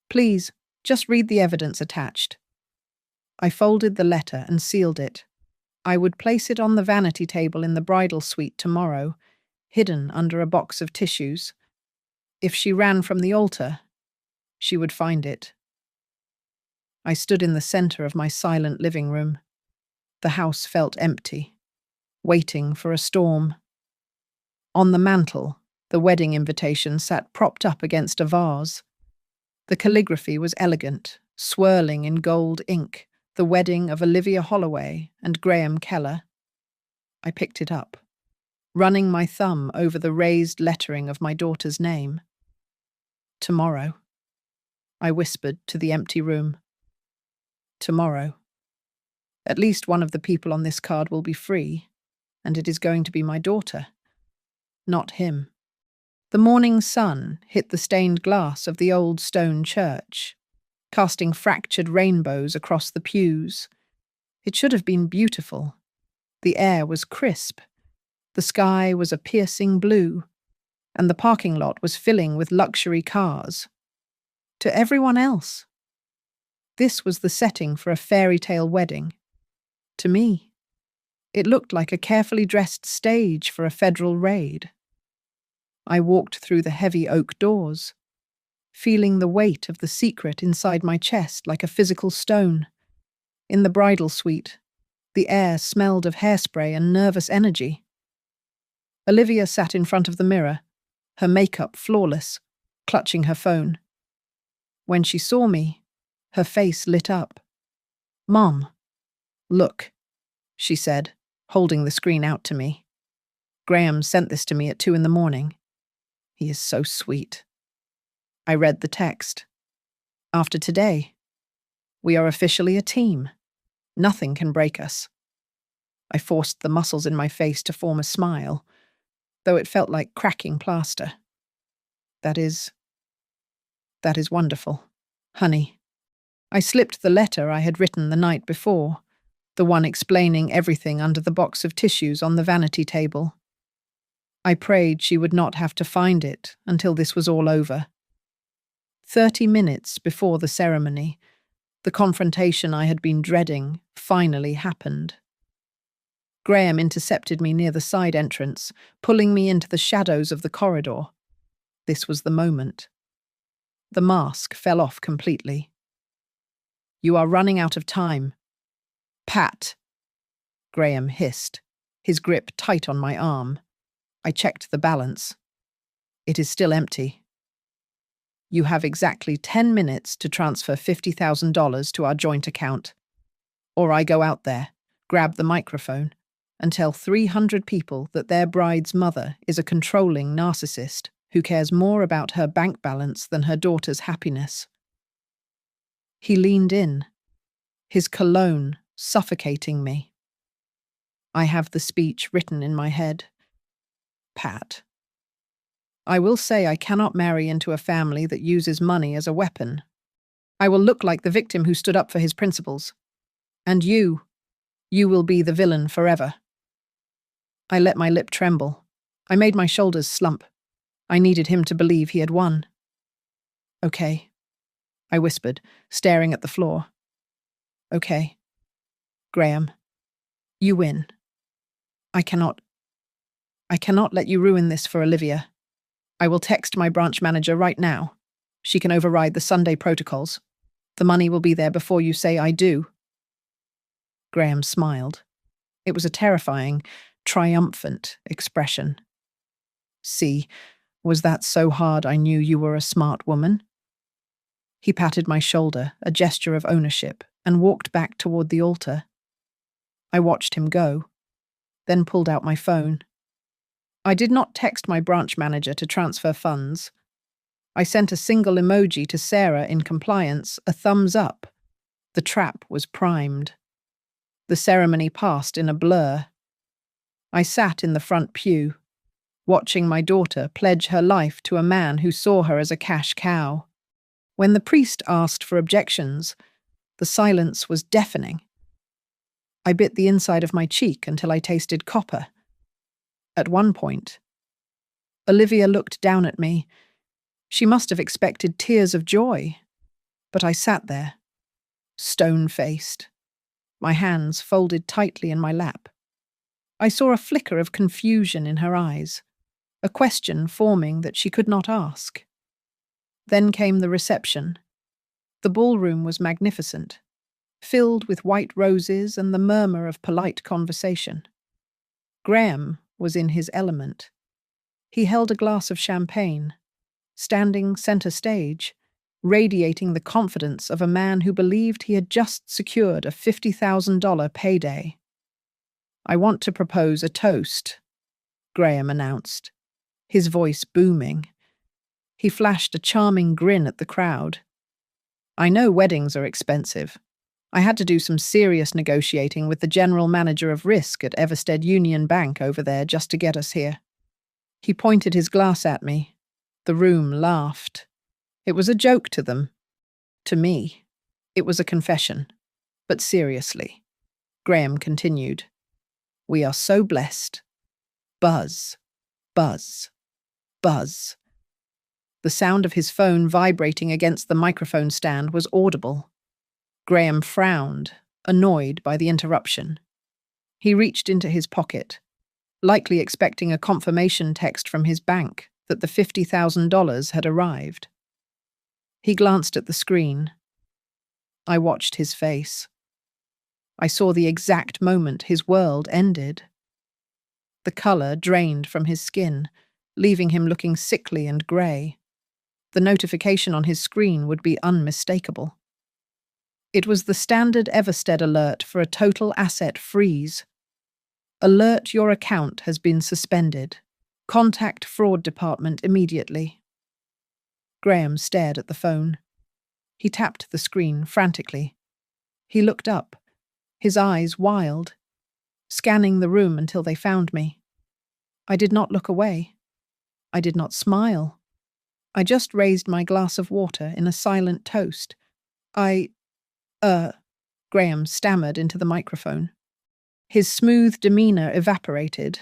Speaker 1: Please, just read the evidence attached. I folded the letter and sealed it. I would place it on the vanity table in the bridal suite tomorrow, hidden under a box of tissues. If she ran from the altar, she would find it. I stood in the center of my silent living room. The house felt empty, waiting for a storm. On the mantel, the wedding invitation sat propped up against a vase. The calligraphy was elegant, swirling in gold ink, the wedding of Olivia Holloway and Graham Keller. I picked it up, running my thumb over the raised lettering of my daughter's name. Tomorrow, I whispered to the empty room. Tomorrow. At least one of the people on this card will be free, and it is going to be my daughter, not him. The morning sun hit the stained glass of the old stone church, casting fractured rainbows across the pews. It should have been beautiful. The air was crisp. The sky was a piercing blue, and the parking lot was filling with luxury cars. To everyone else, this was the setting for a fairy tale wedding. To me, it looked like a carefully dressed stage for a federal raid. I walked through the heavy oak doors, feeling the weight of the secret inside my chest like a physical stone. In the bridal suite, the air smelled of hairspray and nervous energy. Olivia sat in front of the mirror, her makeup flawless, clutching her phone. When she saw me, her face lit up. "Mom, look," she said, holding the screen out to me. "Graham sent this to me at 2 a.m. He is so sweet." I read the text. "After today, we are officially a team. Nothing can break us." I forced the muscles in my face to form a smile, though it felt like cracking plaster. That is wonderful, honey." I slipped the letter I had written the night before, the one explaining everything under the box of tissues on the vanity table. I prayed she would not have to find it until this was all over. 30 minutes before the ceremony, the confrontation I had been dreading finally happened. Graham intercepted me near the side entrance, pulling me into the shadows of the corridor. This was the moment. The mask fell off completely. You are running out of time. Pat, Graham hissed, his grip tight on my arm. I checked the balance. It is still empty. You have exactly 10 minutes to transfer $50,000 to our joint account. Or I go out there, grab the microphone, and tell 300 people that their bride's mother is a controlling narcissist who cares more about her bank balance than her daughter's happiness. He leaned in, his cologne suffocating me. I have the speech written in my head. Pat. I will say I cannot marry into a family that uses money as a weapon. I will look like the victim who stood up for his principles. And you will be the villain forever. I let my lip tremble. I made my shoulders slump. I needed him to believe he had won. Okay, I whispered, staring at the floor. Okay, Graham, you win. I cannot let you ruin this for Olivia. I will text my branch manager right now. She can override the Sunday protocols. The money will be there before you say I do. Graham smiled. It was a terrifying, triumphant expression. See, was that so hard I knew you were a smart woman? He patted my shoulder, a gesture of ownership, and walked back toward the altar. I watched him go, then pulled out my phone. I did not text my branch manager to transfer funds. I sent a single emoji to Sarah in compliance, a thumbs up. The trap was primed. The ceremony passed in a blur. I sat in the front pew, watching my daughter pledge her life to a man who saw her as a cash cow. When the priest asked for objections, the silence was deafening. I bit the inside of my cheek until I tasted copper. At one point, Olivia looked down at me. She must have expected tears of joy, but I sat there, stone-faced, my hands folded tightly in my lap. I saw a flicker of confusion in her eyes, a question forming that she could not ask. Then came the reception. The ballroom was magnificent, filled with white roses and the murmur of polite conversation. Graham was in his element. He held a glass of champagne, standing center stage, radiating the confidence of a man who believed he had just secured a $50,000 payday. I want to propose a toast, Graham announced, his voice booming. He flashed a charming grin at the crowd. I know weddings are expensive. I had to do some serious negotiating with the general manager of risk at Everstead Union Bank over there just to get us here. He pointed his glass at me. The room laughed. It was a joke to them. To me, it was a confession. But seriously, Graham continued. We are so blessed. Buzz, buzz, buzz. The sound of his phone vibrating against the microphone stand was audible. Graham frowned, annoyed by the interruption. He reached into his pocket, likely expecting a confirmation text from his bank that the $50,000 had arrived. He glanced at the screen. I watched his face. I saw the exact moment his world ended. The color drained from his skin, leaving him looking sickly and grey. The notification on his screen would be unmistakable. It was the standard Everstead alert for a total asset freeze. Alert, your account has been suspended. Contact fraud department immediately. Graham stared at the phone. He tapped the screen frantically. He looked up, his eyes wild, scanning the room until they found me. I did not look away. I did not smile. I just raised my glass of water in a silent toast. Graham stammered into the microphone. His smooth demeanor evaporated.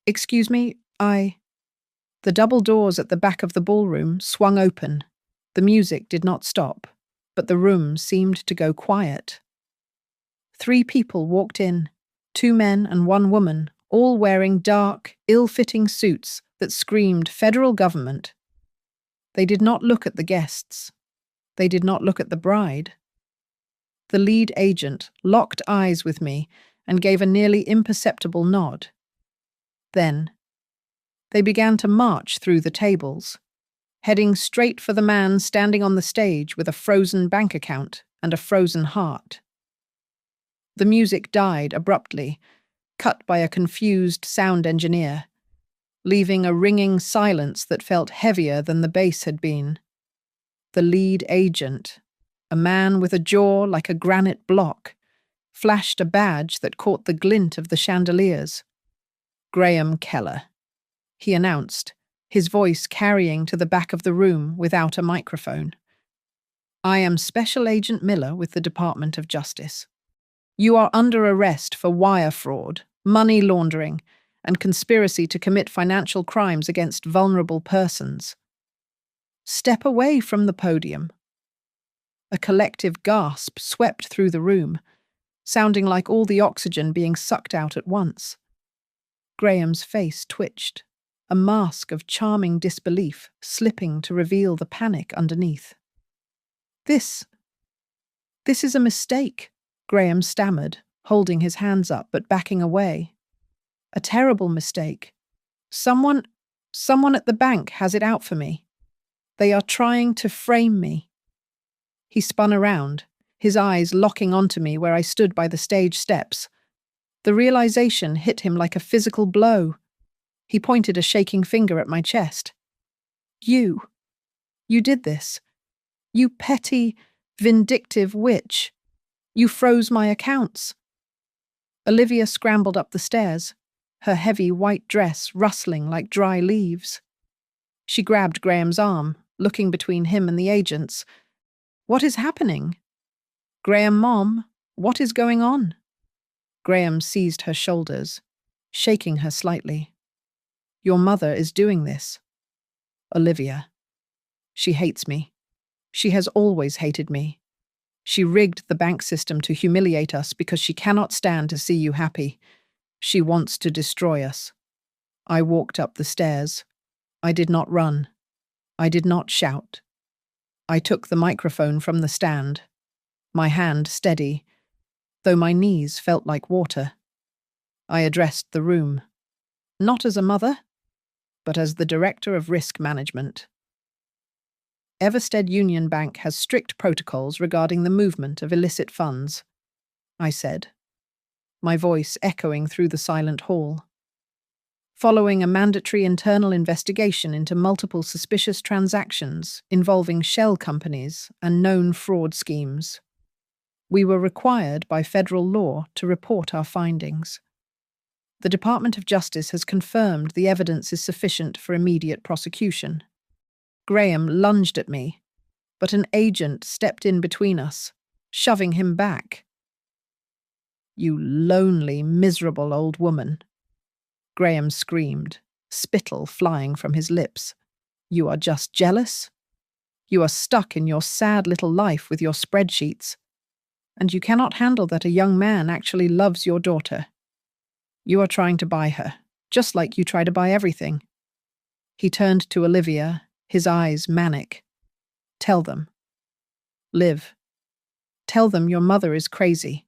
Speaker 1: Excuse me, The double doors at the back of the ballroom swung open. The music did not stop, but the room seemed to go quiet. 3 people walked in, 2 men and 1 woman, all wearing dark, ill-fitting suits that screamed federal government. They did not look at the guests. They did not look at the bride. The lead agent locked eyes with me and gave a nearly imperceptible nod. Then, they began to march through the tables, heading straight for the man standing on the stage with a frozen bank account and a frozen heart. The music died abruptly, cut by a confused sound engineer, leaving a ringing silence that felt heavier than the bass had been. The lead agent, a man with a jaw like a granite block, flashed a badge that caught the glint of the chandeliers. "Graham Keller," he announced, his voice carrying to the back of the room without a microphone. "I am Special Agent Miller with the Department of Justice. You are under arrest for wire fraud, money laundering, and conspiracy to commit financial crimes against vulnerable persons. Step away from the podium." A collective gasp swept through the room, sounding like all the oxygen being sucked out at once. Graham's face twitched, a mask of charming disbelief slipping to reveal the panic underneath. This is a mistake," Graham stammered, holding his hands up but backing away. "A terrible mistake. Someone at the bank has it out for me. They are trying to frame me." He spun around, his eyes locking onto me where I stood by the stage steps. The realization hit him like a physical blow. He pointed a shaking finger at my chest. You did this. You petty, vindictive witch. You froze my accounts." Olivia scrambled up the stairs, her heavy white dress rustling like dry leaves. She grabbed Graham's arm, looking between him and the agents. "What is happening?" "Graham, Mom, what is going on?" Graham seized her shoulders, shaking her slightly. "Your mother is doing this. Olivia. She hates me. She has always hated me. She rigged the bank system to humiliate us because she cannot stand to see you happy. She wants to destroy us." I walked up the stairs. I did not run. I did not shout. I took the microphone from the stand, my hand steady, though my knees felt like water. I addressed the room, not as a mother, but as the Director of Risk Management. Everstead Union Bank has strict protocols regarding the movement of illicit funds, I said, my voice echoing through the silent hall. Following a mandatory internal investigation into multiple suspicious transactions involving shell companies and known fraud schemes, we were required by federal law to report our findings. The Department of Justice has confirmed the evidence is sufficient for immediate prosecution. Graham lunged at me, but an agent stepped in between us, shoving him back. "You lonely, miserable old woman," Graham screamed, spittle flying from his lips. "You are just jealous? You are stuck in your sad little life with your spreadsheets, and you cannot handle that a young man actually loves your daughter. You are trying to buy her, just like you try to buy everything." He turned to Olivia, his eyes manic. "Tell them. Liv. Tell them your mother is crazy.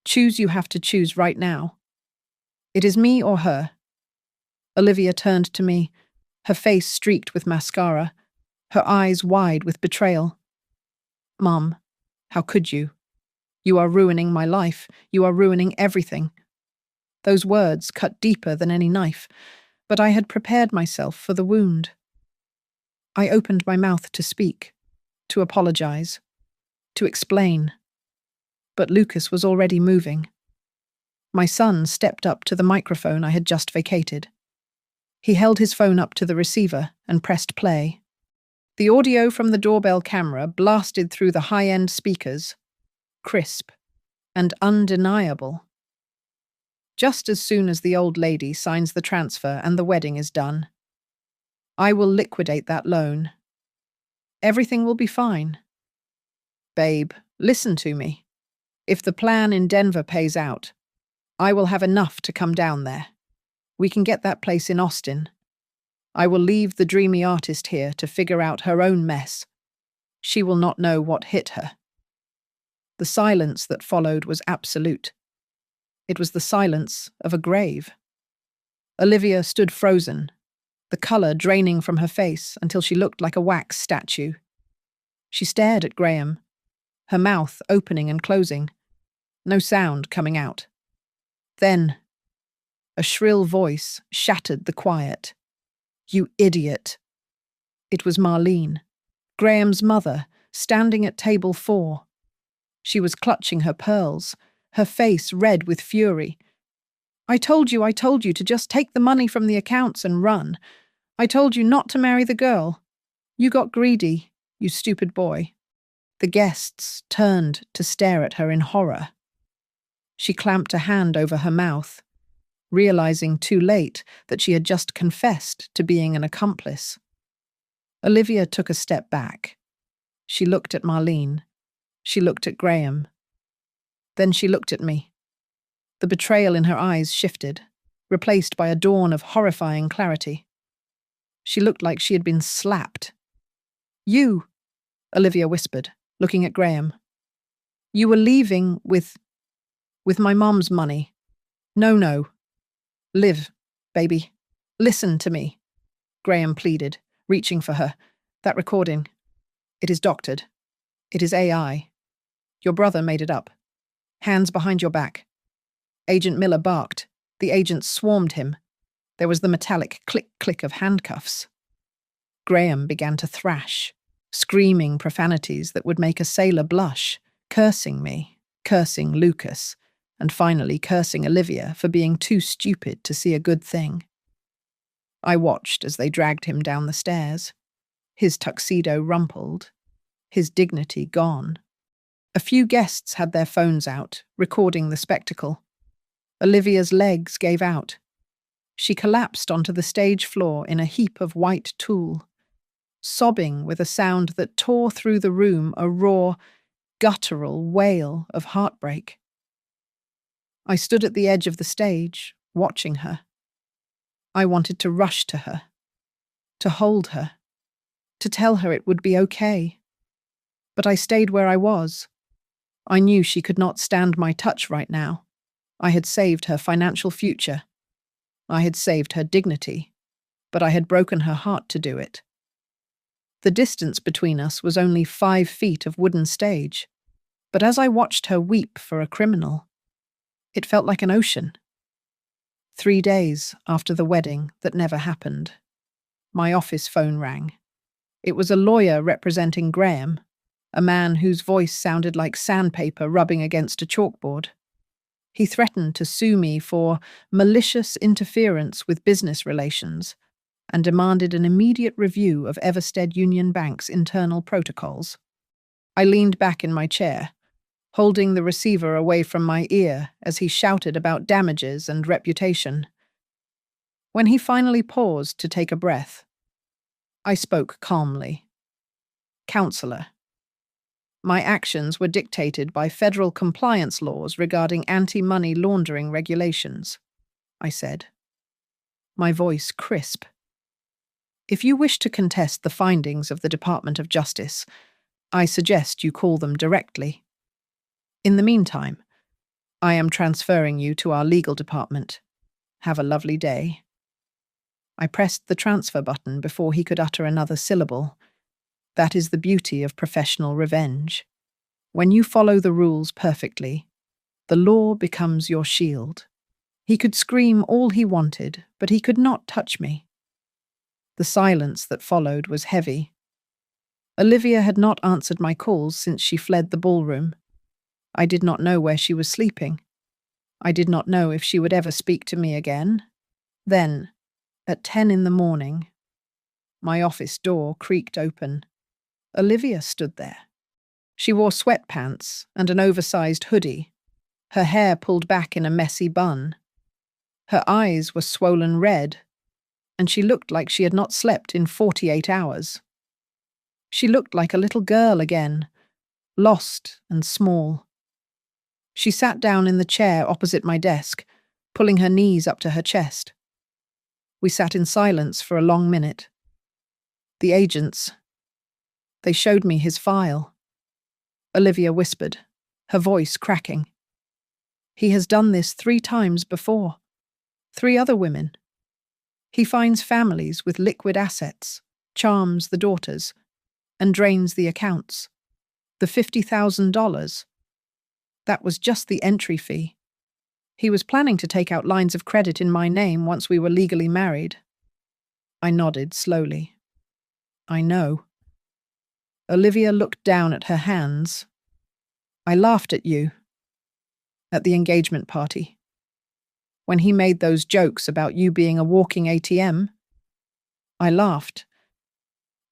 Speaker 1: Choose you have to choose right now. It is me or her." Olivia turned to me, her face streaked with mascara, her eyes wide with betrayal. "Mom, how could you? You are ruining my life. You are ruining everything." Those words cut deeper than any knife, but I had prepared myself for the wound. I opened my mouth to speak, to apologize, to explain. But Lucas was already moving. My son stepped up to the microphone I had just vacated. He held his phone up to the receiver and pressed play. The audio from the doorbell camera blasted through the high-end speakers, crisp and undeniable. "Just as soon as the old lady signs the transfer and the wedding is done, I will liquidate that loan. Everything will be fine. Babe, listen to me. If the plan in Denver pays out, I will have enough to come down there. We can get that place in Austin. I will leave the dreamy artist here to figure out her own mess. She will not know what hit her." The silence that followed was absolute. It was the silence of a grave. Olivia stood frozen, the colour draining from her face until she looked like a wax statue. She stared at Graham, her mouth opening and closing, no sound coming out. Then, a shrill voice shattered the quiet. "You idiot!" It was Marlene, Graham's mother, standing at table 4. She was clutching her pearls, her face red with fury. I told you to just take the money from the accounts and run. I told you not to marry the girl. You got greedy, you stupid boy." The guests turned to stare at her in horror. She clamped a hand over her mouth, realizing too late that she had just confessed to being an accomplice. Olivia took a step back. She looked at Marlene. She looked at Graham. Then she looked at me. The betrayal in her eyes shifted, replaced by a dawn of horrifying clarity. She looked like she had been slapped. "You," Olivia whispered, looking at Graham. "You were leaving with my mom's money. No. Liv, baby. Listen to me," Graham pleaded, reaching for her. "That recording. It is doctored. It is AI. Your brother made it up. Hands behind your back." Agent Miller barked. The agents swarmed him. There was the metallic click-click of handcuffs. Graham began to thrash, screaming profanities that would make a sailor blush, cursing me, cursing Lucas, and finally cursing Olivia for being too stupid to see a good thing. I watched as they dragged him down the stairs, his tuxedo rumpled, his dignity gone. A few guests had their phones out, recording the spectacle. Olivia's legs gave out. She collapsed onto the stage floor in a heap of white tulle, sobbing with a sound that tore through the room, a raw, guttural wail of heartbreak. I stood at the edge of the stage, watching her. I wanted to rush to her, to hold her, to tell her it would be okay. But I stayed where I was. I knew she could not stand my touch right now. I had saved her financial future. I had saved her dignity, but I had broken her heart to do it. The distance between us was only 5 feet of wooden stage, but as I watched her weep for a criminal, it felt like an ocean. 3 days after the wedding that never happened, my office phone rang. It was a lawyer representing Graham, a man whose voice sounded like sandpaper rubbing against a chalkboard. He threatened to sue me for malicious interference with business relations and demanded an immediate review of Everstead Union Bank's internal protocols. I leaned back in my chair, holding the receiver away from my ear as he shouted about damages and reputation. When he finally paused to take a breath, I spoke calmly. "Counselor, my actions were dictated by federal compliance laws regarding anti-money laundering regulations," I said, my voice crisp. "If you wish to contest the findings of the Department of Justice, I suggest you call them directly. In the meantime, I am transferring you to our legal department. Have a lovely day." I pressed the transfer button before he could utter another syllable. That is the beauty of professional revenge. When you follow the rules perfectly, the law becomes your shield. He could scream all he wanted, but he could not touch me. The silence that followed was heavy. Olivia had not answered my calls since she fled the ballroom. I did not know where she was sleeping. I did not know if she would ever speak to me again. Then, at 10 in the morning, my office door creaked open. Olivia stood there. She wore sweatpants and an oversized hoodie, her hair pulled back in a messy bun. Her eyes were swollen red, and she looked like she had not slept in 48 hours. She looked like a little girl again, lost and small. She sat down in the chair opposite my desk, pulling her knees up to her chest. We sat in silence for a long minute. The agents, they showed me his file. Olivia whispered, her voice cracking. He has done this 3 times before. 3 other women. He finds families with liquid assets, charms the daughters, and drains the accounts. The $50,000. That was just the entry fee. He was planning to take out lines of credit in my name once we were legally married. I nodded slowly. I know. Olivia looked down at her hands. I laughed at you. At the engagement party. When he made those jokes about you being a walking ATM, I laughed.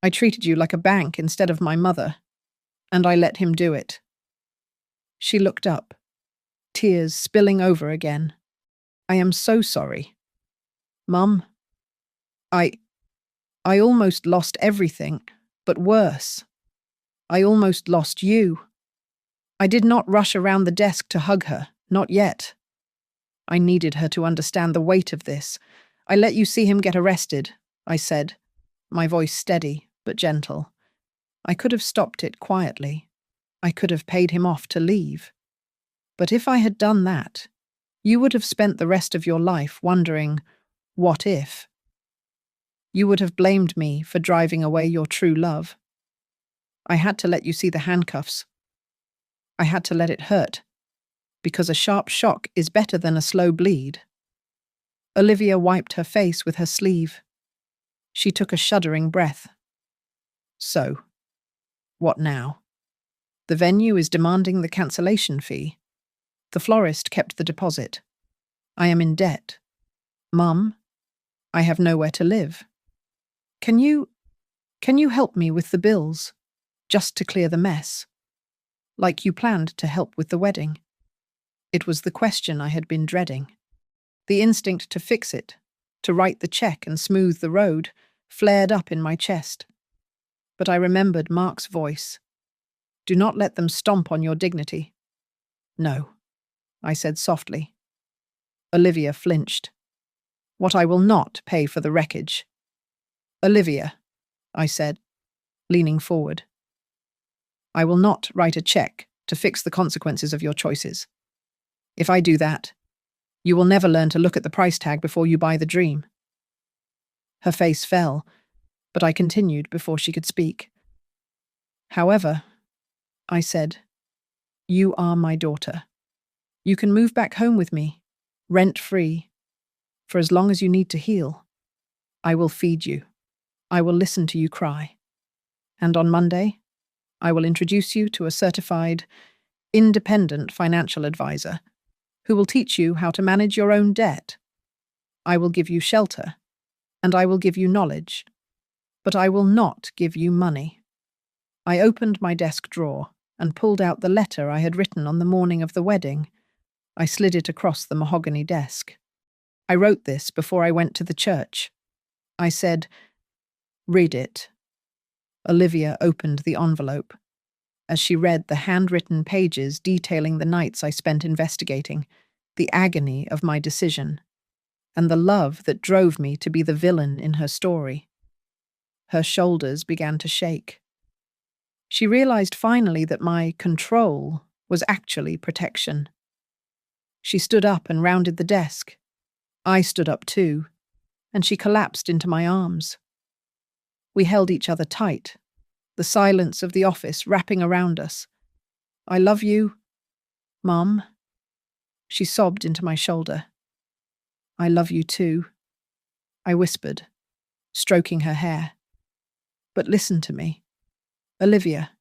Speaker 1: I treated you like a bank instead of my mother, and I let him do it. She looked up, tears spilling over again. I am so sorry. Mum, I almost lost everything, but worse. I almost lost you. I did not rush around the desk to hug her, not yet. I needed her to understand the weight of this. I let you see him get arrested, I said, my voice steady but gentle. I could have stopped it quietly. I could have paid him off to leave. But if I had done that, you would have spent the rest of your life wondering, what if? You would have blamed me for driving away your true love. I had to let you see the handcuffs. I had to let it hurt, because a sharp shock is better than a slow bleed. Olivia wiped her face with her sleeve. She took a shuddering breath. So, what now? The venue is demanding the cancellation fee. The florist kept the deposit. I am in debt. Mum, I have nowhere to live. Can you help me with the bills, just to clear the mess? Like you planned to help with the wedding. It was the question I had been dreading. The instinct to fix it, to write the check and smooth the road, flared up in my chest. But I remembered Mark's voice. Do not let them stomp on your dignity. No, I said softly. Olivia flinched. What I will not pay for the wreckage. Olivia, I said, leaning forward. I will not write a check to fix the consequences of your choices. If I do that, you will never learn to look at the price tag before you buy the dream. Her face fell, but I continued before she could speak. However, I said, you are my daughter. You can move back home with me, rent-free, for as long as you need to heal. I will feed you. I will listen to you cry. And on Monday, I will introduce you to a certified, independent financial advisor who will teach you how to manage your own debt. I will give you shelter, and I will give you knowledge, but I will not give you money. I opened my desk drawer and pulled out the letter I had written on the morning of the wedding. I slid it across the mahogany desk. I wrote this before I went to the church. I said, read it. Olivia opened the envelope. As she read the handwritten pages detailing the nights I spent investigating, the agony of my decision, and the love that drove me to be the villain in her story. Her shoulders began to shake. She realized finally that my control was actually protection. She stood up and rounded the desk. I stood up too, and she collapsed into my arms. We held each other tight, the silence of the office wrapping around us. I love you, Mum. She sobbed into my shoulder. I love you too, I whispered, stroking her hair. But listen to me. Olivia,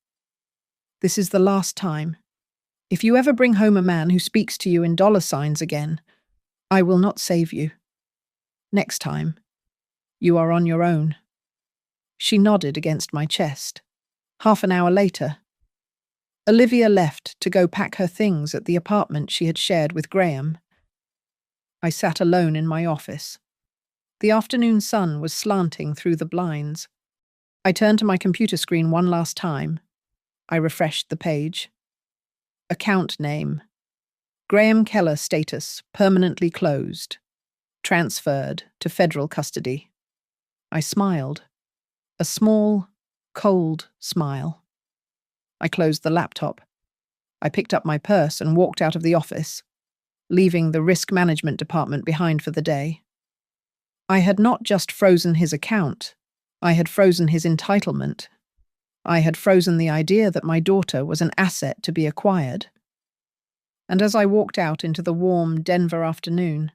Speaker 1: this is the last time. If you ever bring home a man who speaks to you in dollar signs again, I will not save you. Next time, you are on your own. She nodded against my chest. Half an hour later, Olivia left to go pack her things at the apartment she had shared with Graham. I sat alone in my office. The afternoon sun was slanting through the blinds. I turned to my computer screen one last time. I refreshed the page. Account name. Graham Keller status permanently closed. Transferred to federal custody. I smiled. A small, cold smile. I closed the laptop. I picked up my purse and walked out of the office, leaving the risk management department behind for the day. I had not just frozen his account, I had frozen his entitlement. I had frozen the idea that my daughter was an asset to be acquired. And as I walked out into the warm Denver afternoon,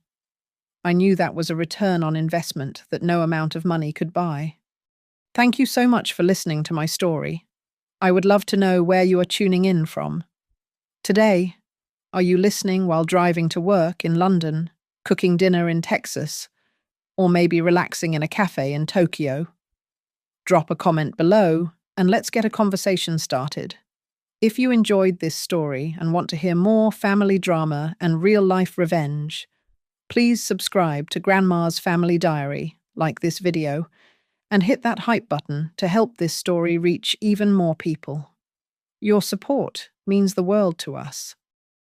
Speaker 1: I knew that was a return on investment that no amount of money could buy. Thank you so much for listening to my story. I would love to know where you are tuning in from. Today, are you listening while driving to work in London, cooking dinner in Texas, or maybe relaxing in a cafe in Tokyo? Drop a comment below and let's get a conversation started. If you enjoyed this story and want to hear more family drama and real-life revenge, please subscribe to Grandma's Family Diary, like this video, and hit that hype button to help this story reach even more people. Your support means the world to us.